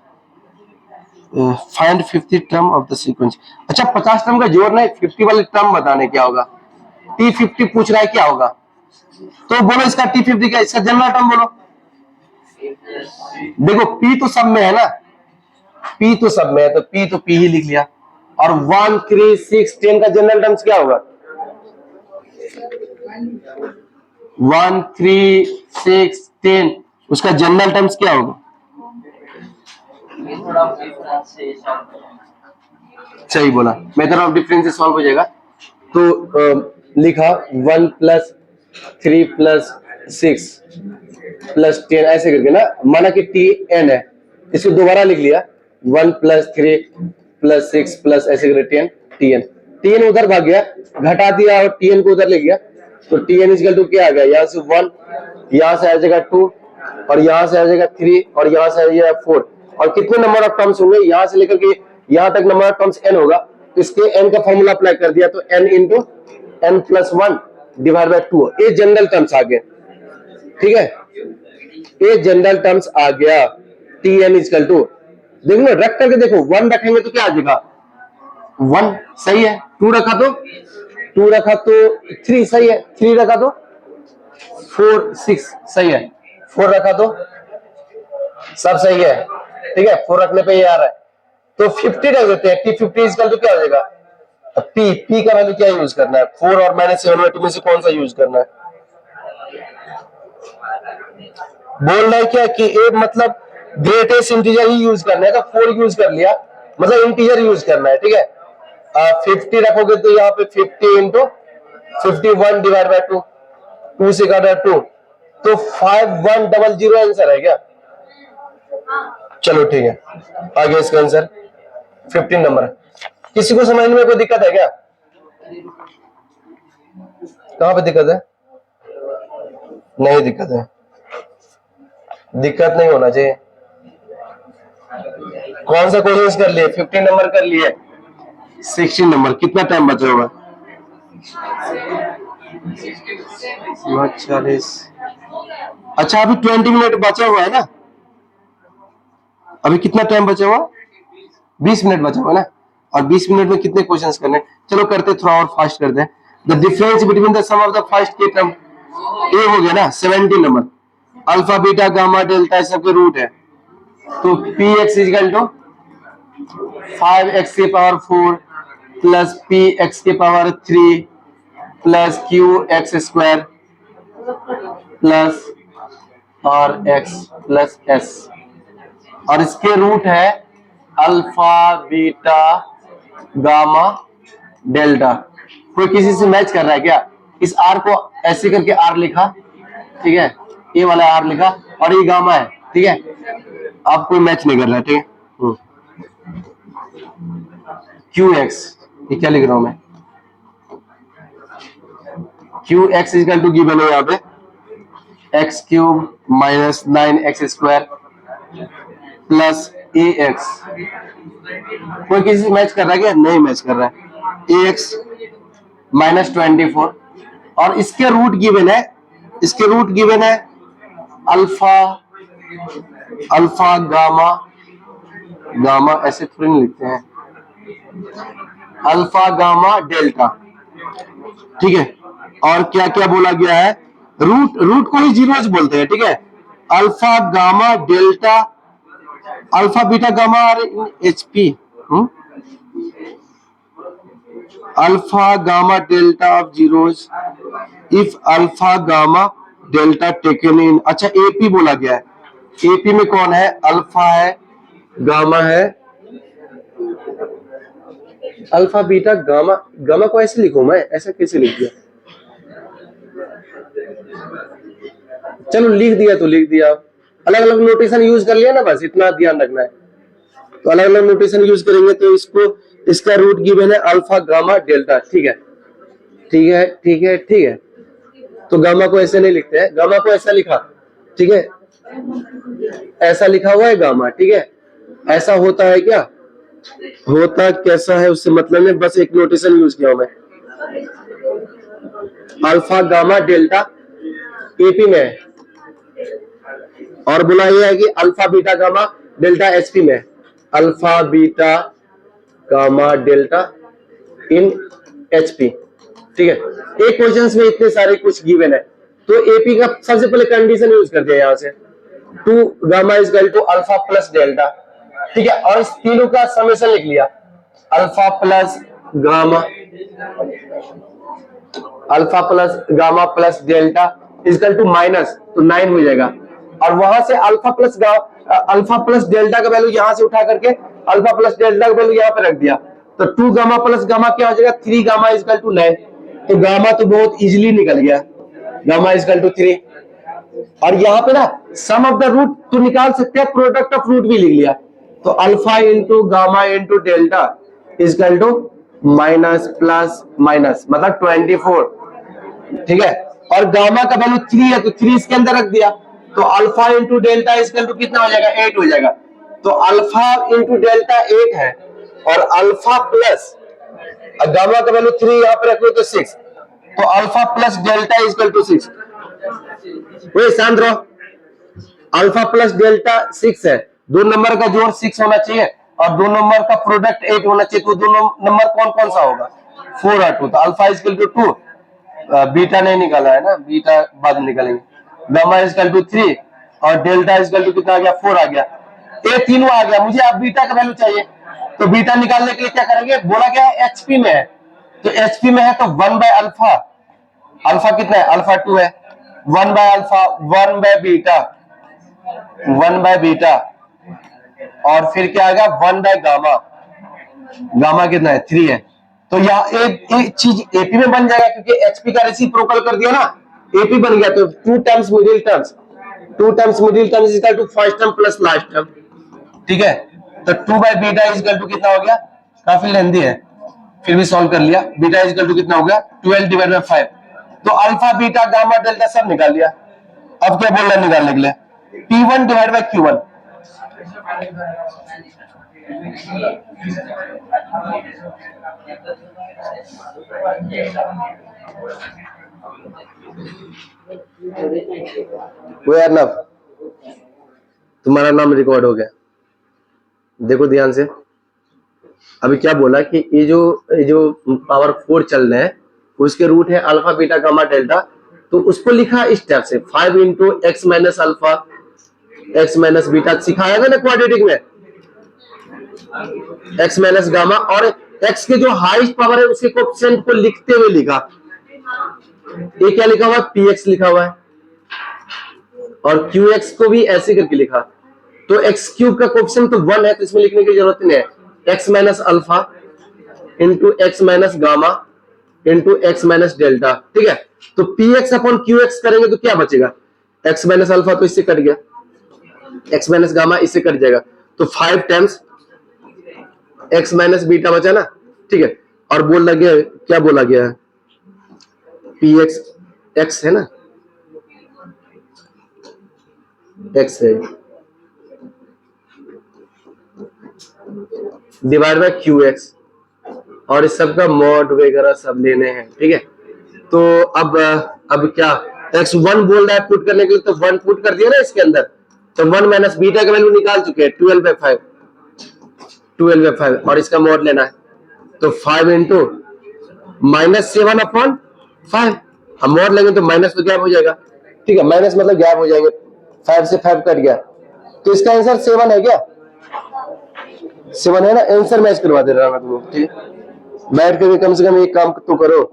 find 50 term of the sequence. अच्छा 50 टर्म का जोड़ नहीं, 50 वाले टर्म बताने क्या होगा, T50 पूछ रहा है क्या होगा, तो बोलो इसका T50 क्या, इसका जनरल टर्म बोलो। देखो P तो सब में है ना, P तो सब में है, तो P ही लिख लिया, और 1 3 6 10 का जनरल टर्म्स क्या होगा, 1 3 6 10, उसका जनरल टर्म्स क्या होगा, सही बोला, मेथड ऑफ डिफरेंस से सॉल्व हो जाएगा। तो लिखा 1 प्लस 3 प्लस 6 प्लस 10 ऐसे करके ना, माना कि Tn है, इसको दोबारा लिख लिया 1 प्लस 3 प्लस 6 प्लस ऐसे करके Tn उधर भाग गया, घटा दिया और Tn को उधर ले गया, तो Tn इजकल टू क्या आ गया, यहाँ से 1, यहाँ से आ जाएगा 2, और यहाँ से आ जाएगा 3, और यहाँ से आ जाएगा 4, और कितने नंबर ऑफ टर्म्स होंगे, यहाँ से लेकर के यहाँ तक नंबर ऑफ टर्म्स n होगा, तो इसके n का फॉर्मूला अप्लाई कर दिया, तो n into n plus 1 divide by 2, ये जनरल टर्म्स आ गए। ठीक है, ये जनरल टर्म्स आ गया, Tn इजकल टू, देखो ना रख करके देखो, 1 रखेंगे तो क्या आ जाएगा 1, सही है, 2 रखा तो 2 रखा तो 3 सही है, 3 रखा तो 4 6 सही है, 4 रखा तो सब सही है। ठीक है, 4 रखने पे ये आ रहा है, तो 50 रख देते हैं, T50 इजकल टू क्या हो जाएगा, P का वैल्यू क्या यूज करना है, 4 और -7 में से कौन सा यूज करना है, बोल रहा है क्या कि एक मतलब ग्रेटेस्ट इंटीजर ही यूज करना है, तो 4 यूज कर लिया, मतलब इंटीजर यूज करना है। ठीक है, 50 रखोगे तो यहाँ पे 50 इंटू 51 डिवाइड बाय 2, 2 से काटा 2, तो 5100 आंसर है क्या, चलो ठीक है, आगे इसका आंसर 15 नंबर। किसी को समझने में कोई दिक्कत है क्या, कहां पे दिक्कत है, नहीं दिक्कत है, दिक्कत नहीं होना चाहिए। कौन सा क्वेश्चन कर लिए, 15 नंबर कर लिए, 16 नंबर, कितना टाइम बचा हुआ, 40। अच्छा अभी 20 मिनट बचा हुआ है ना, अभी कितना टाइम बचा हुआ, 20 मिनट बचा हुआ ना, और 20 मिनट में कितने क्वेश्चंस करने, चलो करते थोड़ा और फास्ट करते हैं। The difference between the sum of the first के टर्म, ए हो गया ना 17 number, alpha beta gamma delta सबके रूट है, तो p x is equal to 5x के पावर 4 प्लस पी एक्स के power 3 plus q x square plus r x plus s, और इसके रूट है अल्फा बीटा गामा डेल्टा। कोई किसी से मैच कर रहा है क्या, इस r को ऐसे करके r लिखा, ठीक है, ये वाला r लिखा, और ये गामा है, ठीक है, आप कोई मैच नहीं कर रहा है, ठीक है। क्यू एक्स, ये क्या लिख रहा हूं मैं, q x is equal to given है यहाँ पे x cube minus 9x square plus a x, कोई किसी से मैच कर रहा है क्या? नहीं मैच कर रहा है। ए एक्स माइनस 24 और इसके रूट गिवन है, इसके रूट गिवन है अल्फा, अल्फा गामा, गामा ऐसे थोड़ी नहीं लिखते हैं, अल्फा गामा डेल्टा, ठीक है। और क्या क्या बोला गया है, रूट, रूट को ही जीरोज बोलते हैं, ठीक है। Alpha gamma delta, alpha beta gamma are in HP, alpha gamma delta of zeros if alpha gamma delta taken in, अच्छा एपी बोला गया है। एपी में कौन है? अल्फा है, गामा है, अल्फा बीटा गामा, गामा को ऐसे लिखूं मैं, ऐसा कैसे लिख दिया? चलो लिख दिया तो लिख दिया, अलग अलग नोटेशन यूज कर लिया ना, बस इतना ध्यान रखना है। तो अलग अलग नोटेशन यूज करेंगे तो इसको, इसका रूट गिवन है अल्फा गामा डेल्टा, ठीक है, ठीक है, ठीक है, ठीक है। तो गामा को ऐसे नहीं लिखते हैं, गामा को ऐसा लिखा, ठीक है, ऐसा लिखा हुआ है गामा, ठीक है। ऐसा होता है क्या? होता कैसा है उससे मतलब नहीं, बस एक नोटेशन यूज किया हूं मैं, अल्फा गामा डेल्टा एपी में है, और बोला यह है कि alpha beta gamma delta HP में, alpha beta gamma delta in HP, ठीक है। एक क्वेश्चन में इतने सारे कुछ गिवन है, तो एपी का सबसे पहले कंडीशन यूज करते हैं यहां से, 2 gamma is equal to alpha plus delta, ठीक है। और इस तीनों का समेशन लिख लिया, alpha plus gamma, alpha plus gamma plus delta equal to minus, तो 9 हो जाएगा। और वहां से अल्फा प्लस डेल्टा का वैल्यू यहां से उठा करके अल्फा प्लस डेल्टा का वैल्यू यहां पे रख दिया, तो 2 गामा प्लस गामा क्या हो जाएगा? 3 गामा इक्वल टू 9, तो गामा तो बहुत इजीली निकल गया, गामा इक्वल टू 3। और यहाँ पे ना सम ऑफ द रूट तो निकाल सकते हैं, प्रोडक्ट ऑफ रूट भी लिख लिया, तो alpha into gamma into delta equal to minus plus minus, मतलब 24, ठीक है। और गामा का वैल्यू 3 है, तो 3 इसके अंदर रख दिया, तो alpha into delta equal to कितना हो जाएगा? 8 हो जाएगा। तो अल्फा इंटू डेल्टा 8 है, और अल्फा प्लस गामा का वैल्यू 3 यहाँ पे रखो तो 6, तो alpha plus delta equal to 6। वही शांत रहो, अल्फा प्लस डेल्टा 6 है, 2 नंबर का जोड़ 6 होना चाहिए और 2 नंबर का प्रोडक्ट 8 होना चाहिए, तो 2 नंबर कौन कौन सा होगा? 4 और 2, तो अल्फा इक्वल टू 2, बीटा नहीं निकाला है ना, बीटा बाद में निकालेंगे, गामा इक्वल टू 3 और डेल्टा इक्वल टू कितना आ गया? 4 आ गया। ये तीनों आ गया, मुझे अब बीटा का वैल्यू चाहिए, तो बीटा निकालने के लिए क्या करेंगे? बोला गया है एचपी में है, तो एचपी में है तो 1 बाय अल्फा, अल्फा कितना है? अल्फा 2 है, 1 by alpha, 1 by beta, 1 by beta, और फिर क्या आ गया? 1 बाय गामा, गामा कितना है? 3 है। तो यहाँ एक चीज एपी में बन जाएगा, क्योंकि एचपी का रेसिप्रोकल कर दिया ना, एपी बन गया, तो 2 terms middle terms, 2 terms middle terms is equal to first term plus last term, ठीक है। तो 2 by beta is equal to कितना हो गया? काफी लेंथी है, फिर भी सॉल्व कर लिया। बीटा इज इक्वल टू कितना हो गया? 12 डिवाइड बाय 5, तो अल्फा बीटा गामा डेल्टा सब निकाल लिया। अब क्या बोल रहा है निकालने के लिए? P1 डिवाइड बाय Q1, वो यार ना, तुम्हारा नाम रिकॉर्ड हो गया, देखो ध्यान से। अभी क्या बोला कि ये जो पावर 4 चल रहे हैं उसके रूट है अल्फा बीटा गामा डेल्टा, तो उसको लिखा इस टाइप से 5 into x minus alpha x minus beta, सिखाया था ना क्वाड्रेटिक में, एक्स माइनस गामा, और एक्स के जो हाईएस्ट पावर है उसके कोएफिशिएंट को लिखते हुए लिखा, ये क्या लिखा हुआ है? पी एक्स लिखा हुआ है, और क्यू एक्स को भी ऐसे करके लिखा, तो एक्स क्यूब का कोएफिशिएंट तो 1 है, तो इसमें लिखने की जरूरत नहीं है, x minus alpha into x minus gamma into x minus delta, ठीक है। तो p x upon Q x करेंगे तो क्या बचेगा? एक्स माइनस अल्फा तो इससे कट गया, एक्स माइनस गामा इससे कट जाएगा, तो 5 टाइम्स एक्स माइनस बीटा बचा ना, ठीक है। और बोला गया, क्या बोला गया है? पी एक्स, एक्स है ना, एक्स है, डिवाइड बाय क्यू एक्स, और इस सब का मॉड वगैरह सब लेने हैं, ठीक है। तो अब क्या, x1 बोल रहा है पुट करने के लिए, तो 1 पुट कर दिया ना इसके अंदर, तो 1 माइनस बीटा का वैल्यू निकाल चुके हैं 12/5, 12/5, और इसका मॉड लेना है, तो 5 इंटू -7/5, अब मॉड लेंगे तो माइनस तो गैप हो जाएगा, ठीक है, माइनस मतलब गैप हो जाएंगे, 5 से 5 कट गया, तो इसका आंसर 7 है क्या, 7 है ना, आंसर मैच करवा दे रहा मैं तुम्हें, ठीक है। बैठ कर कम से कम एक काम तो करो,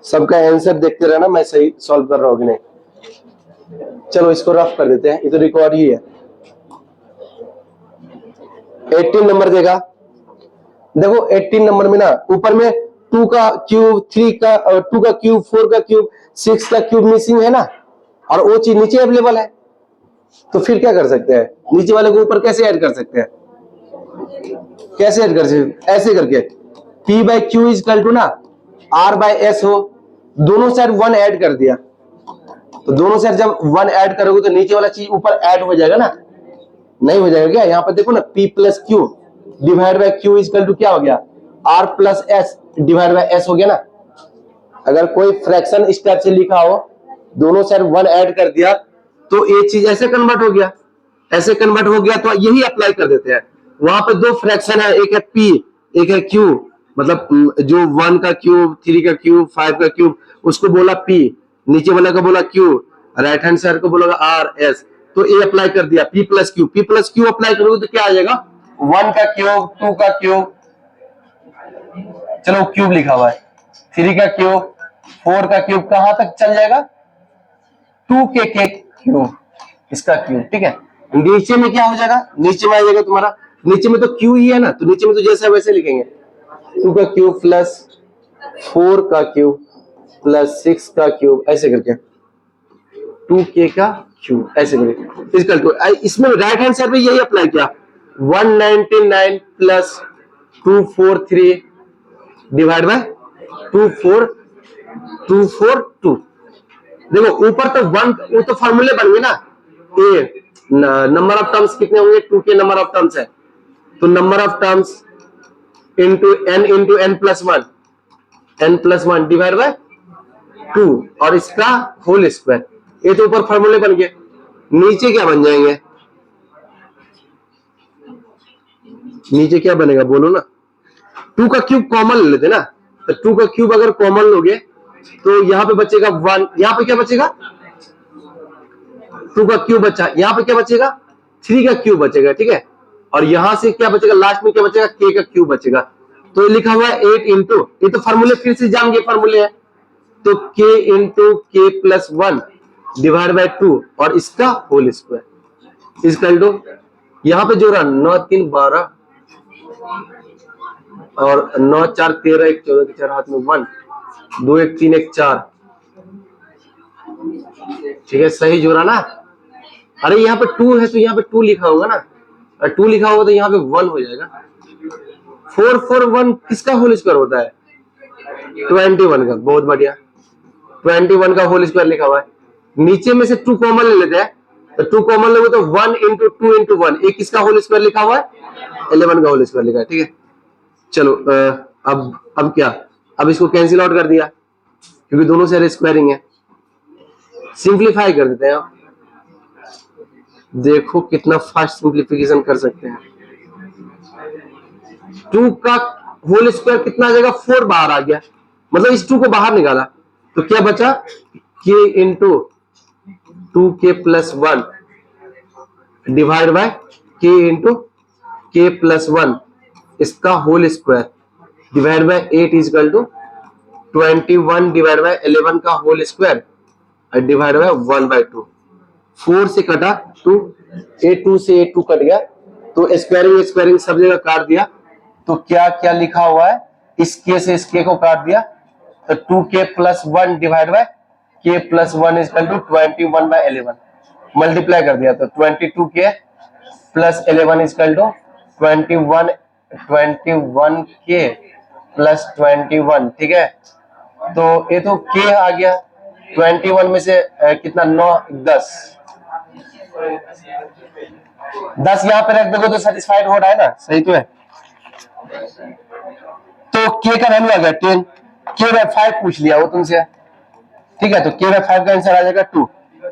सबका आंसर देखते रहना मैं सही सॉल्व कर रहा हूँ कि नहीं। चलो इसको रफ कर देते हैं, ये तो रिकॉर्ड ही है। 18 नंबर देगा, देखो 18 नंबर में ना ऊपर में 2 का क्यूब, 3 का 2 का क्यूब, 4 का क्यूब, 6 का क्यूब मिसिंग है ना, और वो चीज नीचे अवेलेबल है, तो फिर क्या कर सकते हैं, नीचे वाले को ऊपर कैसे ऐड कर सकते हैं, कैसे ऐड कर सकते हैं, ऐसे करके P by q is equal to ना R बाई एस हो, दोनों साइड 1 ऐड कर दिया, तो दोनों साइड जब 1 ऐड करोगे तो नीचे वाला चीज ऊपर ऐड हो जाएगा ना, नहीं हो जाएगा क्या, यहाँ पर देखो ना P plus q divide by q is equal to क्या हो गया, R plus s divide by s हो गया ना। अगर कोई फ्रैक्शन इस टाइप से लिखा हो, दोनों साइड 1 ऐड कर दिया, तो ये चीज ऐसे कन्वर्ट हो गया, ऐसे कन्वर्ट हो गया, तो यही अप्लाई कर देते हैं। वहां पे 2 फ्रैक्शन है, एक है P एक है Q, मतलब जो 1 का क्यूब, 3 का क्यूब, 5 का क्यूब, उसको बोला P, नीचे वाला का बोला Q, राइट हैंड साइड को बोला R S, तो ये अप्लाई कर दिया P प्लस क्यू अप्लाई करोगे तो क्या आ जाएगा, 1 का क्यूब, 2 का क्यूब, चलो क्यूब लिखा हुआ है, 3 का क्यूब, 4 का क्यूब, कहां तक चल जाएगा, 2 के क्यूब, इसका क्यूब, ठीक है। नीचे में क्या हो जाएगा, नीचे में आ जाएगा तुम्हारा, नीचे में तो क्यू ही है ना, तो नीचे में तो जैसा वैसे लिखेंगे, 2 का क्यूब प्लस 4 का क्यूब प्लस 6 का क्यूब, ऐसे करके 2k का क्यूब, ऐसे करके इसका क्यूब। इसमें राइट हैंड साइड पे यही अप्लाई किया, 199 प्लस 243 डिवाइड बाय 242, देखो ऊपर तो 1, वो तो फॉर्मूले बन गए ना, ए नंबर ऑफ टर्म्स कितने होंगे, 2 के नंबर ऑफ टर्म्स है, तो number of terms into n plus 1 divide by 2, और इसका होल स्क्वायर, ये तो ऊपर फॉर्मूले बन गए, नीचे क्या बन जाएंगे, नीचे क्या बनेगा बोलो ना, 2 का क्यूब कॉमन ले लेते ना, तो 2 का क्यूब अगर कॉमन लोगे तो यहाँ पे बचेगा 1, यहाँ पे क्या बचेगा, 2 का क्यूब बचा, यहाँ पे क्या बचेगा, 3 का क्यूब बचेगा, ठीक है, और यहां से क्या बचेगा, लास्ट में क्या बचेगा, k का क्यूब बचेगा, तो ये लिखा हुआ है 8 इंटू, ये तो फॉर्मूले फिर से जान गए फॉर्मूले है, तो k into k plus 1 divide by 2, और इसका होल स्क्वायर इक्वल टू, यहाँ पे जो रहा 9 3 12 और 9 4 13, 1 14 के 4 हाथ में 1, 2 1 3 1 4, ठीक है, सही जोड़ा ना। अरे यहाँ पे 2 है तो यहाँ पे 2 लिखा होगा ना, और 2 लिखा होगा तो यहाँ पे 1 हो जाएगा, 4 4 1 किसका होल स्क्वायर होता है, 21 का, बहुत बढ़िया, 21 का होल स्क्वायर लिखा हुआ है, नीचे में से 2 कॉमन ले लेते हैं, तो 2 कॉमन लोगे तो 1 इंटू 2 इंटू 1, एक किसका होल स्क्वायर लिखा हुआ है, 11 का होल स्क्वायर लिखा है, ठीक है। चलो अब क्या, अब इसको कैंसिल आउट कर दिया क्योंकि दोनों से स्क्वायरिंग है, सिंप्लीफाई कर देते हैं, आप देखो कितना फास्ट सिंप्लीफिकेशन कर सकते हैं। 2 का होल स्क्वायर कितना आ जाएगा, 4 बाहर आ गया, मतलब इस 2 को बाहर निकाला, तो क्या बचा, k into 2k plus 1 divide by k into k plus 1, इसका whole square divide by 8 is equal to 21 divide by 11 का होल स्क्वायर डिवाइड बाय 1/2, 4 से कटा 2, a2 से a2 कट गया, तो स्क्वायरिंग सब जगह काट दिया, तो क्या क्या लिखा हुआ है, इस k से इस k को काट दिया, तो 2k plus 1 divide by k plus 1 is equal to 21/11, multiply कर दिया, तो 22k plus 11 is equal to 21k plus 21, ठीक है, तो ये तो k आ गया, 21 में से कितना, 9 10 यहाँ पे रख दोगे तो सेटिस्फाइड हो रहा है ना, सही तो है, तो k का वैल्यू आ गया 10, k बाय 5 पूछ लिया वो तुमसे, ठीक है। तो k बाय 5 का आंसर आ जाएगा 2।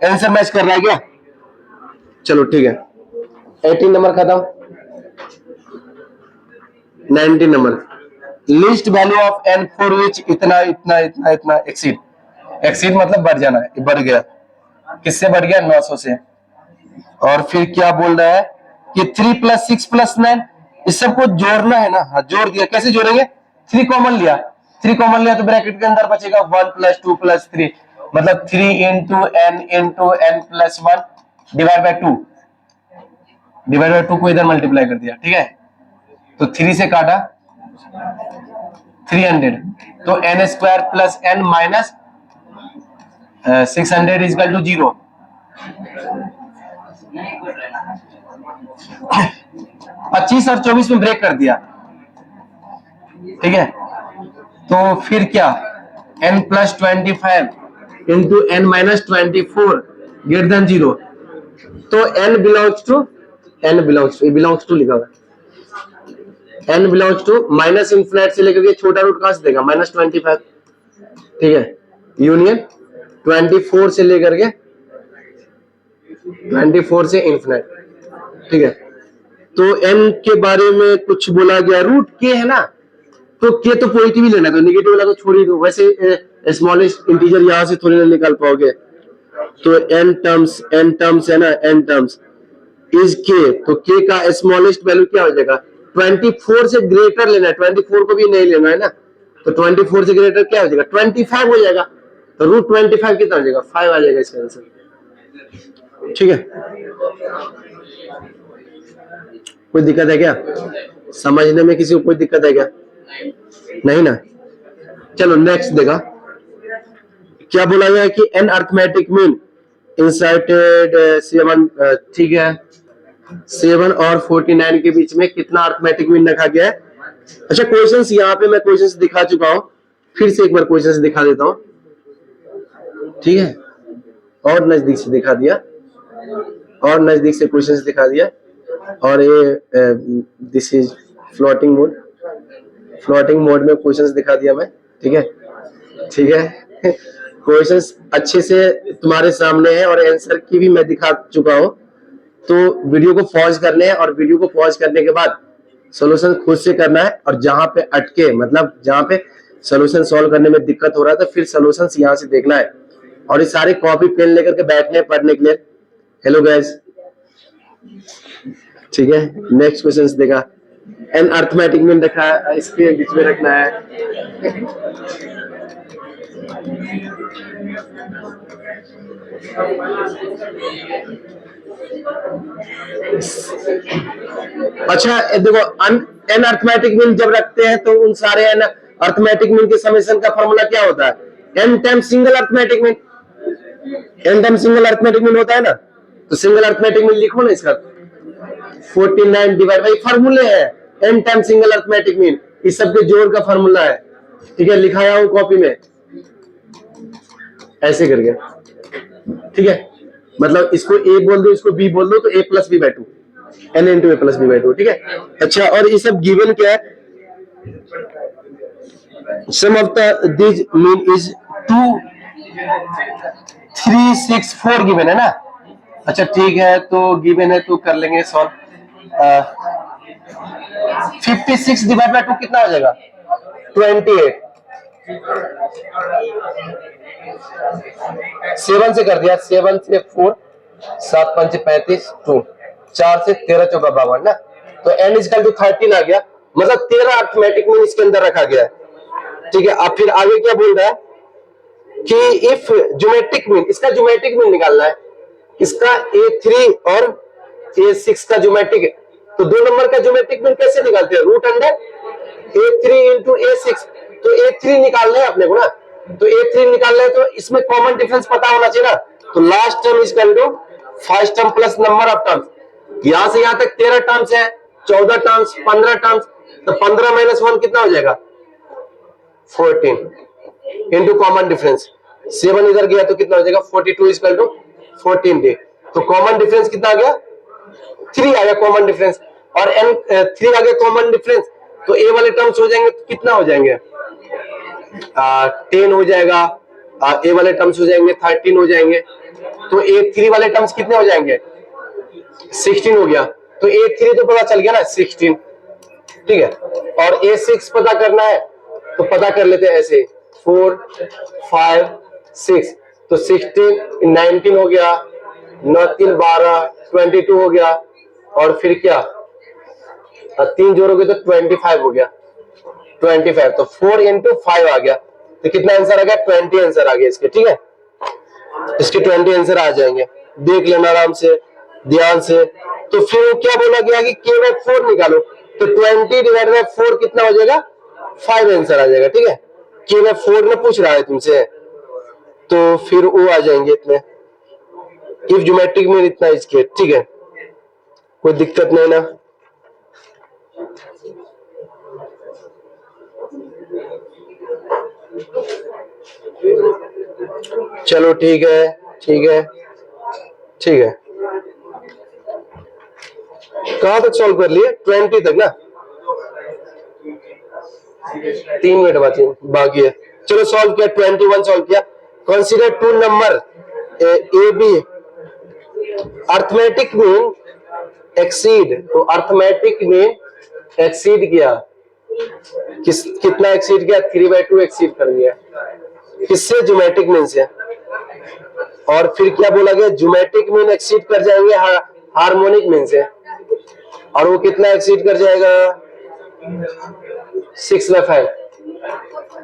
आंसर मैच कर रहा है क्या? चलो ठीक है, 18 नंबर खत्म। 19 number, least value of n for which इतना इतना इतना इतना एक्सीड, एक्सीड मतलब बढ़ जाना है, बढ़ गया, किससे बढ़ गया? 900 से। और फिर क्या बोल रहा है कि 3 + 6 + 9, इस सबको जोड़ना है ना। हाँ, जोड़ दिया। कैसे जोड़ेंगे? 3 कॉमन लिया, 3 कॉमन लिया तो ब्रैकेट के अंदर बचेगा 1 + 2 + 3, मतलब 3 × n × n + 1 divide by 2, divide by 2 को इधर मल्टीप्लाई कर दिया, ठीक है। तो 3 से काटा 300, तो n² + n - 600 = 0। 25 और 24 में ब्रेक कर दिया, ठीक है। तो फिर क्या? n + 25 × n - 24 > 0, तो n बिलोंग्स टू लिखा हुआ है, n belongs to minus infinite से लेकर के छोटा रूट कहां से देगा? -25, ठीक है, यूनियन 24 से लेकर के 24 से इन्फिनिट, ठीक है। तो n के बारे में कुछ बोला गया, रूट k है ना, तो k तो पॉजिटिव ही लेना, तो नेगेटिव वाला तो छोड़ ही दो, वैसे स्मॉलेस्ट इंटीजर यहां से थोड़ी ना निकाल पाओगे। तो n टर्म्स है ना, n टर्म्स इज k, तो k का स्मॉलेस्ट वैल्यू क्या हो जाएगा? 24 से ग्रेटर लेना है, 24 को भी नहीं लेना है ना, तो 24 से ग्रेटर क्या हो जाएगा? 25 हो जाएगा। तो √25 कितना हो जाएगा? 5 आ जाएगा इसका आंसर, ठीक है। कोई दिक्कत है क्या समझने में? किसी को कोई दिक्कत है क्या? नहीं ना। चलो नेक्स्ट देखा, क्या बोला गया है कि एन अर्थमेटिक मीन इंसर्टेड 7, ठीक है, 7 और 49 के बीच में कितना अर्थमेटिक मीन रखा गया है? अच्छा, क्वेश्चंस यहाँ पे मैं क्वेश्चंस दिखा चुका हूं, फिर से एक बार क्वेश्चंस दिखा देता हूं, ठीक है। और नजदीक से दिखा दिया, और नजदीक से क्वेश्चंस दिखा दिया। और ये दिस इज फ्लोटिंग मोड में क्वेश्चंस दिखा दिया मैं, ठीक है, ठीक है। क्वेश्चंस अच्छे से तुम्हारे सामने है और आंसर की भी मैं दिखा चुका हूं। तो वीडियो को पॉज करने हैं, और वीडियो को पॉज करने के बाद सॉल्यूशन खुद से करना है, और जहां पे अटके, मतलब जहां पे सॉल्यूशन सॉल्व करने में दिक्कत हो रहा है, तो फिर सॉल्यूशंस यहां से देखना है, और ये सारे कॉपी पेन लेकर के बैठने पढ़ने के लिए। हेलो गाइस, ठीक है। नेक्स्ट क्वेश्चन देखा, एन अर्थमेटिक मीन रखा है, इसके बीच में रखना है। अच्छा देखो, एन अर्थमेटिक मीन जब रखते हैं तो उन सारे एन अर्थमेटिक मीन के समेशन का फॉर्मूला क्या होता है? N times single arithmetic mean, n times single arithmetic mean होता है ना, तो सिंगल अर्थमेटिक मीन लिखो ना इसका 49 डिवाइड बाई, फॉर्मूले है n time single arithmetic mean, इस सब के जोड़ का फॉर्मूला है, ठीक है, लिखाया हूं कॉपी में ऐसे करके, ठीक है। मतलब इसको ए बोल दो, इसको बी बोल दो, तो a + b/2 n × a + b/2, ठीक है। अच्छा, और ये सब गिवन क्या है? Sum of the this mean is 2 3 6 4 given है ना। अच्छा ठीक है, तो गिवन है तो कर लेंगे सॉल्व। 56 डिवाइड बाय 2 कितना हो जाएगा? 28। 7 से कर दिया, 7 से 4, 7 × 5 = 35, 2 4 से 13 × 4 = 52 ना, तो n = 13 आ गया, मतलब 13 अर्थमेटिक मीन इसके अंदर रखा गया है, ठीक है। अब फिर आगे क्या बोल रहा है कि इफ ज्योमेट्रिक मीन, इसका ज्योमेट्रिक मीन निकालना है, इसका a3 और a6 का ज्योमेट्रिक, तो 2 नंबर का ज्योमेट्रिक मीन कैसे निकालते हैं? √a3 × a6, तो a3 निकालना है अपने को ना, तो a3 निकालना है, तो इसमें कॉमन डिफरेंस पता होना चाहिए ना, तो last term is equal to first term plus number of terms. यहां से यहां तक 13 टर्म्स है, 14 टर्म्स, 15 टर्म्स, तो 15 - 1 कितना हो जाएगा? 14 इंटू कॉमन डिफरेंस, 7 इधर गया तो कितना हो जाएगा? 42 = 14d, तो कॉमन डिफरेंस कितना आ गया? 3 आ गया कॉमन डिफरेंस, और n 3 आ गया कॉमन डिफरेंस, तो ए वाले टर्म्स हो जाएंगे तो कितना हो जाएंगे, 10 हो जाएगा, ए वाले टर्म्स हो जाएंगे 13 हो जाएंगे, तो A3 वाले टर्म्स कितने हो जाएंगे, 16 हो गया। तो A3 तो पता चल गया ना 16, ठीक है। और A6 पता करना है तो पता कर लेते हैं ऐसे 4 5 6, तो 16 19 हो गया, 9 3 12 22 हो गया, और फिर क्या 3 जोड़ोगे तो 25 हो गया, 25, तो 4 into 5 आ गया, तो कितना आंसर आ गया, 20 आंसर आ गया इसके, ठीक है। इसके 20 आंसर आ जाएंगे, देख लेना आराम से ध्यान से। तो फिर क्या बोला गया कि K/4 निकालो, तो 20 डिवाइड बाय 4 कितना हो जाएगा, 5 आंसर आ जाएगा, ठीक है। K/4 में पूछ रहा है तुमसे, तो फिर वो आ जाएंगे इतने, इफ ज्योमेट्रिक मीन इतना इसके, ठीक है, कोई दिक्कत नहीं ना। चलो ठीक है ठीक है ठीक है, कहां तक सॉल्व कर लिए, 20 तक ना, 3 मिनट बाकी है। चलो सॉल्व किया, 21 सॉल्व किया। Consider two number a b, arithmetic mean exceed, तो अर्थमेटिक मीन एक्सीड किया, कितना एक्सीड किया, 3/2 एक्सीड कर दिया, किससे, ज्योमेट्रिक मीन से। और फिर क्या बोला गया, ज्योमेट्रिक मीन एक्सीड कर जाएंगे हार्मोनिक मीन से, और वो कितना एक्सीड कर जाएगा, 6/5,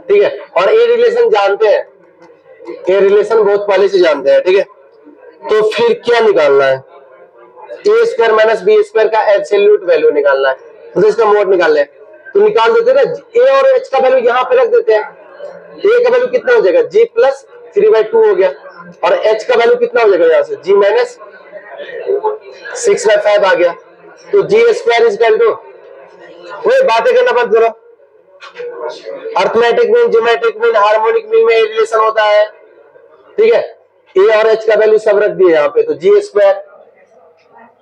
ठीक है। और ये रिलेशन जानते हैं, ये रिलेशन बहुत पहले से जानते हैं, ठीक है। तो फिर क्या निकालना है, A² माइनस B² का एब्सोल्यूट वैल्यू निकालना है, तो इसका मोड निकालना है, तो निकाल देते ना, A और H का वैल्यू यहाँ पे रख देते हैं। A का वैल्यू कितना हो जाएगा, G प्लस 3/2 हो गया, और H का वैल्यू कितना हो जाएगा यहाँ से, G माइनस 6/5 आ गया, तो G² इक्वल टू, वही बातें करना बंद करो, arithmetic mean, geometric mean, harmonic mean में रिलेशन होता है, ठीक है। A और H का वैल्यू सब रख दिए यहाँ पे, तो G²,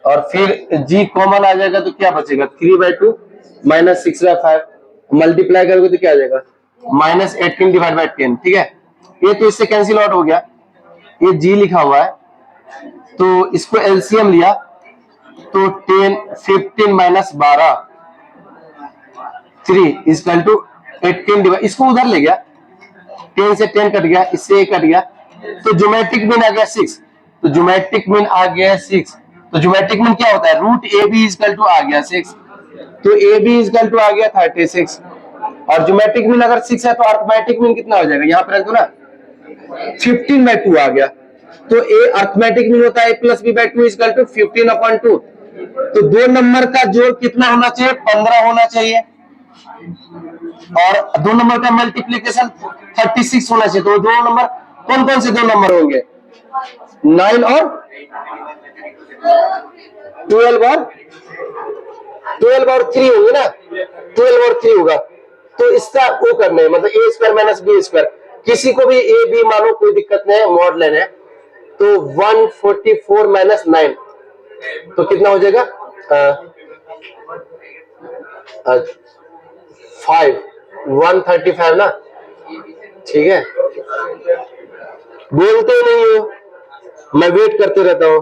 और फिर G कॉमन आ जाएगा, तो क्या बचेगा, 3/2 माइनस 6/5, मल्टीप्लाई करोगे तो क्या आ जाएगा, -18 डिवाइड बाय 10, ठीक है। ये तो इससे कैंसिल आउट हो गया, ये G लिखा हुआ है, तो इसको एलसीएम लिया, तो 10 15 माइनस 12 3 इक्वल टू 18 डिवाइड, इसको उधर ले गया, 10 से 10 कट गया, इससे 1 कट गया, तो ज्योमेट्रिक मीन आ गया 6, तो ज्योमेट्रिक मीन आ गया 6, तो ज्योमेट्रिक मीन क्या होता है, रूट AB इक्वल टू आ गया 6, तो AB इक्वल टू आ गया 36, और ज्योमेट्रिक मीन अगर 6 है तो अर्थमेटिक मीन कितना हो जाएगा, यहाँ पे रख दो ना, 15/2 आ गया, तो A अर्थमेटिक मीन होता है A plus B/2 equal to 15/2, तो दो नंबर का जोड़ कितना होना चाहिए, 15 होना चाहिए, और दो नंबर का मल्टीप्लीकेशन 36 होना चाहिए, तो दो नंबर कौन कौन से दो नंबर होंगे, 9 और 12 और 3 होंगे ना, 12 और 3 होगा, तो इसका वो करना है, मतलब A² माइनस B², किसी को भी A B मानो, कोई दिक्कत नहीं है, मॉड लेना है, तो 144 माइनस 9, तो कितना हो जाएगा, 135 ना, ठीक है। बोलते नहीं हो, मैं वेट करते रहता हूं।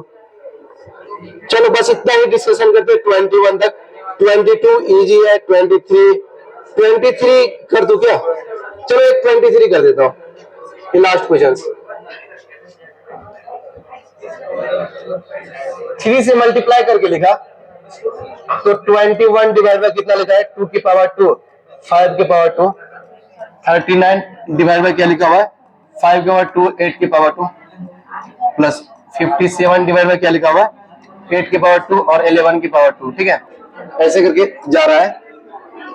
चलो बस इतना ही डिस्कशन करते हैं 21 तक, 22 इजी है, 23 कर दूं क्या, चलो एक 23 कर देता हूं, ये लास्ट क्वेश्चन, 3 से मल्टीप्लाई करके लिखा, तो 21 डिवाइड बाय कितना लिखा है, 2 की पावर 2, 5 की पावर 2, 39 डिवाइड बाय क्या लिखा हुआ है, 5 की पावर 2, 8 की पावर 2, प्लस 57 डिवाइड बाय क्या लिखा हुआ है, 8 की पावर 2 और 11 की पावर 2, ठीक है। ऐसे करके जा रहा है,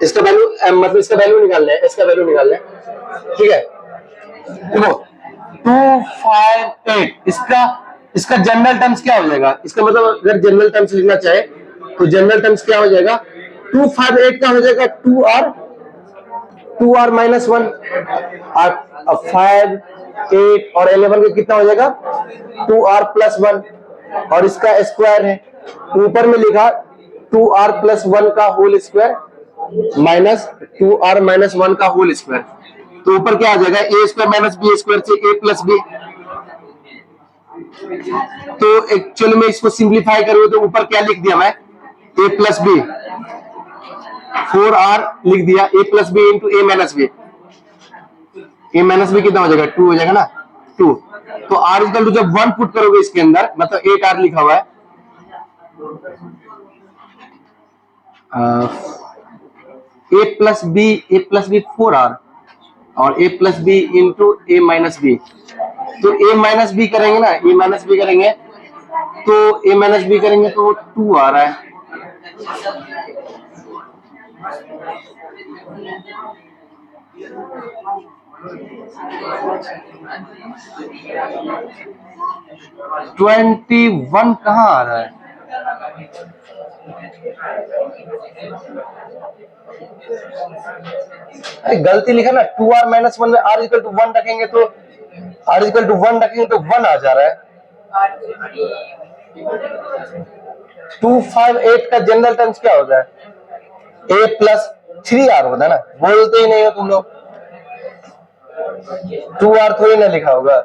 इसका वैल्यू मतलब इसका वैल्यू निकालना है, इसका वैल्यू निकालना है, ठीक है। देखो 258, इसका जनरल टर्म्स क्या हो जाएगा, इसका मतलब अगर जनरल टर्म्स लिखना चाहे तो जनरल टर्म्स क्या हो जाएगा, 258 का हो जाएगा 2r माइनस 1, 5 8 और 11 का कितना हो जाएगा, 2r प्लस 1, और इसका स्क्वायर है, ऊपर में लिखा 2r प्लस 1 का होल स्क्वायर माइनस 2r-1 का होल स्क्वायर। तो ऊपर क्या आ जाएगा, ए स्क्वायर माइनस बी स्क्वायर से ए प्लस बी। तो एक्चुअली में इसको सिंप्लीफाई करूँ तो ऊपर क्या लिख दिया मैं, ए प्लस बी, 4r लिख दिया, ए plus B into A minus B. A minus B कितना हो जाएगा, 2 हो जाएगा ना, 2। तो आर इक्वल टू जब 1 पुट करोगे इसके अंदर, मतलब 8r लिखा हुआ है, ए प्लस बी 4r और ए plus B into A minus B. तो ए माइनस बी करेंगे ना, ए माइनस बी करेंगे तो ए माइनस बी करेंगे तो 2 आ रहा है। ट्वेंटी वन कहाँ आ रहा है, गलती लिखा ना, 2r-1 में r इक्वल टू 1 रखेंगे तो r इक्वल टू 1 रखेंगे तो 1 आ जा रहा है। 258 का जनरल टर्म्स क्या होता है, a प्लस 3r होता है ना, बोलते ही नहीं हो तुम लोग, 2r थोड़ी ना लिखा होगा,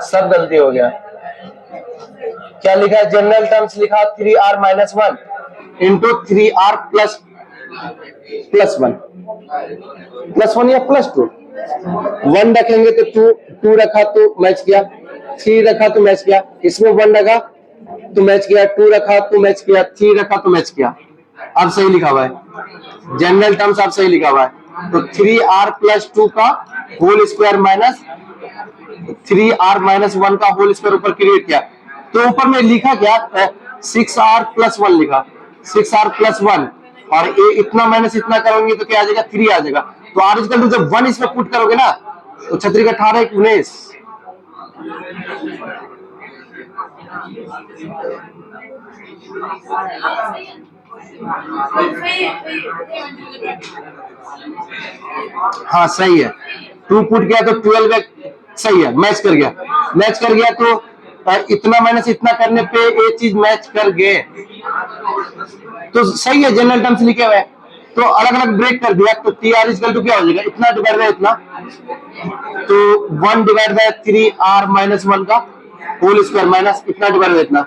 सब गलती हो गया। क्या लिखा है, जनरल टर्म्स लिखा 3r-1 इंटू 3r प्लस 1 या प्लस 2। 1 रखेंगे तो 2 रखा तो मैच किया, 3 रखा तो मैच किया, इसमें 1 रखा तो मैच किया, 2 रखा तो मैच किया, 3 रखा तो मैच किया। अब सही लिखा हुआ है, जनरल टर्म्स अब सही लिखा हुआ है। तो 3r प्लस 2 का होल स्क्वायर माइनस 3r-1 का होल स्क्वायर ऊपर क्रिएट किया। तो ऊपर में लिखा क्या, 6r प्लस 1 लिखा, 6r प्लस 1 और ए इतना माइनस इतना करोगे तो क्या आ जाएगा, 3 आ जाएगा। तो आर इक्वल टू जब 1 इसमें पुट करोगे ना तो 6 का 18 19। हाँ सही है, 2 पुट किया तो 12 सही है, मैच कर गया, मैच कर गया। तो इतना माइनस इतना करने पे ये चीज मैच कर गए तो सही है, जनरल टर्म्स लिखे हुए। तो अलग अलग ब्रेक कर दिया तो टी आर इक्वल टू क्या हो जाएगा, इतना डिवाइड बाय इतना, तो 1 डिवाइड बाय 3r-1 का होल स्क्वायर माइनस इतना डिवाइड बाय इतना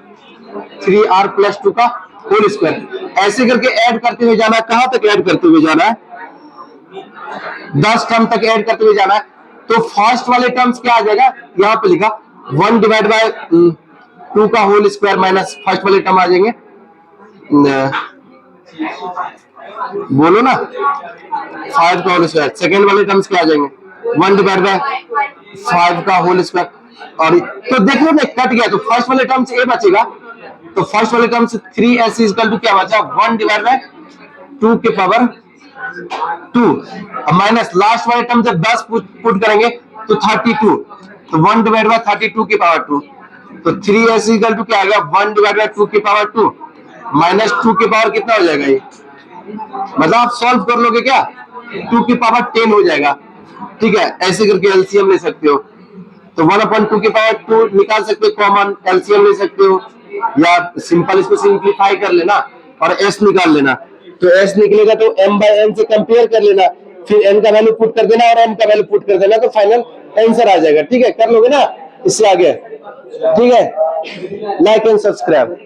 3r प्लस 2 का होल स्क्वायर। ऐसे करके ऐड करते हुए जाना है, कहां तक ऐड करते हुए जाना है, 10 टर्म तक ऐड करते हुए जाना है। तो फर्स्ट वाले टर्म्स क्या आ जाएगा, यहाँ पे लिखा 1 डिवाइड बाय 2 का होल स्क्वायर माइनस फर्स्ट वाले टर्म आ जाएंगे, बोलो ना 5 का होल स्क्वायर। सेकेंड वाले टर्म्स क्या आ जाएंगे, 1 डिवाइड बाय 5 का होल स्क्वायर। और तो देख लो कट गया, तो फर्स्ट वाले टर्म्स ए बचेगा, तो फर्स्ट वाले टर्म्स 3s इक्वल टू क्या बचा, 1 डिवाइड बाय 2 के पावर 2 माइनस लास्ट वाले टर्म जब 10 पुट करेंगे तो 32, तो 1 डिवाइड बाय 32 की पावर 2, तो 3s इक्वल टू क्या आ गया, 1 डिवाइड बाय 2 की पावर 2 माइनस 2 की पावर कितना हो जाएगा, ये मतलब आप सॉल्व कर लोगे क्या, 2 की पावर 10 हो जाएगा। ठीक है, ऐसे करके एलसीएम ले सकते हो। तो 1/2 की पावर 2 निकाल सकते हो, कॉमन एलसीएम ले सकते हो, या सिंपल इसको सिंप्लीफाई कर लेना और एस निकाल लेना। तो एस निकलेगा तो m बाय n से कंपेयर कर लेना, फिर n का वैल्यू पुट कर देना और m का वैल्यू पुट कर देना, तो फाइनल आंसर आ जाएगा। ठीक है, कर लोगे ना इससे आगे। ठीक है, लाइक एंड सब्सक्राइब।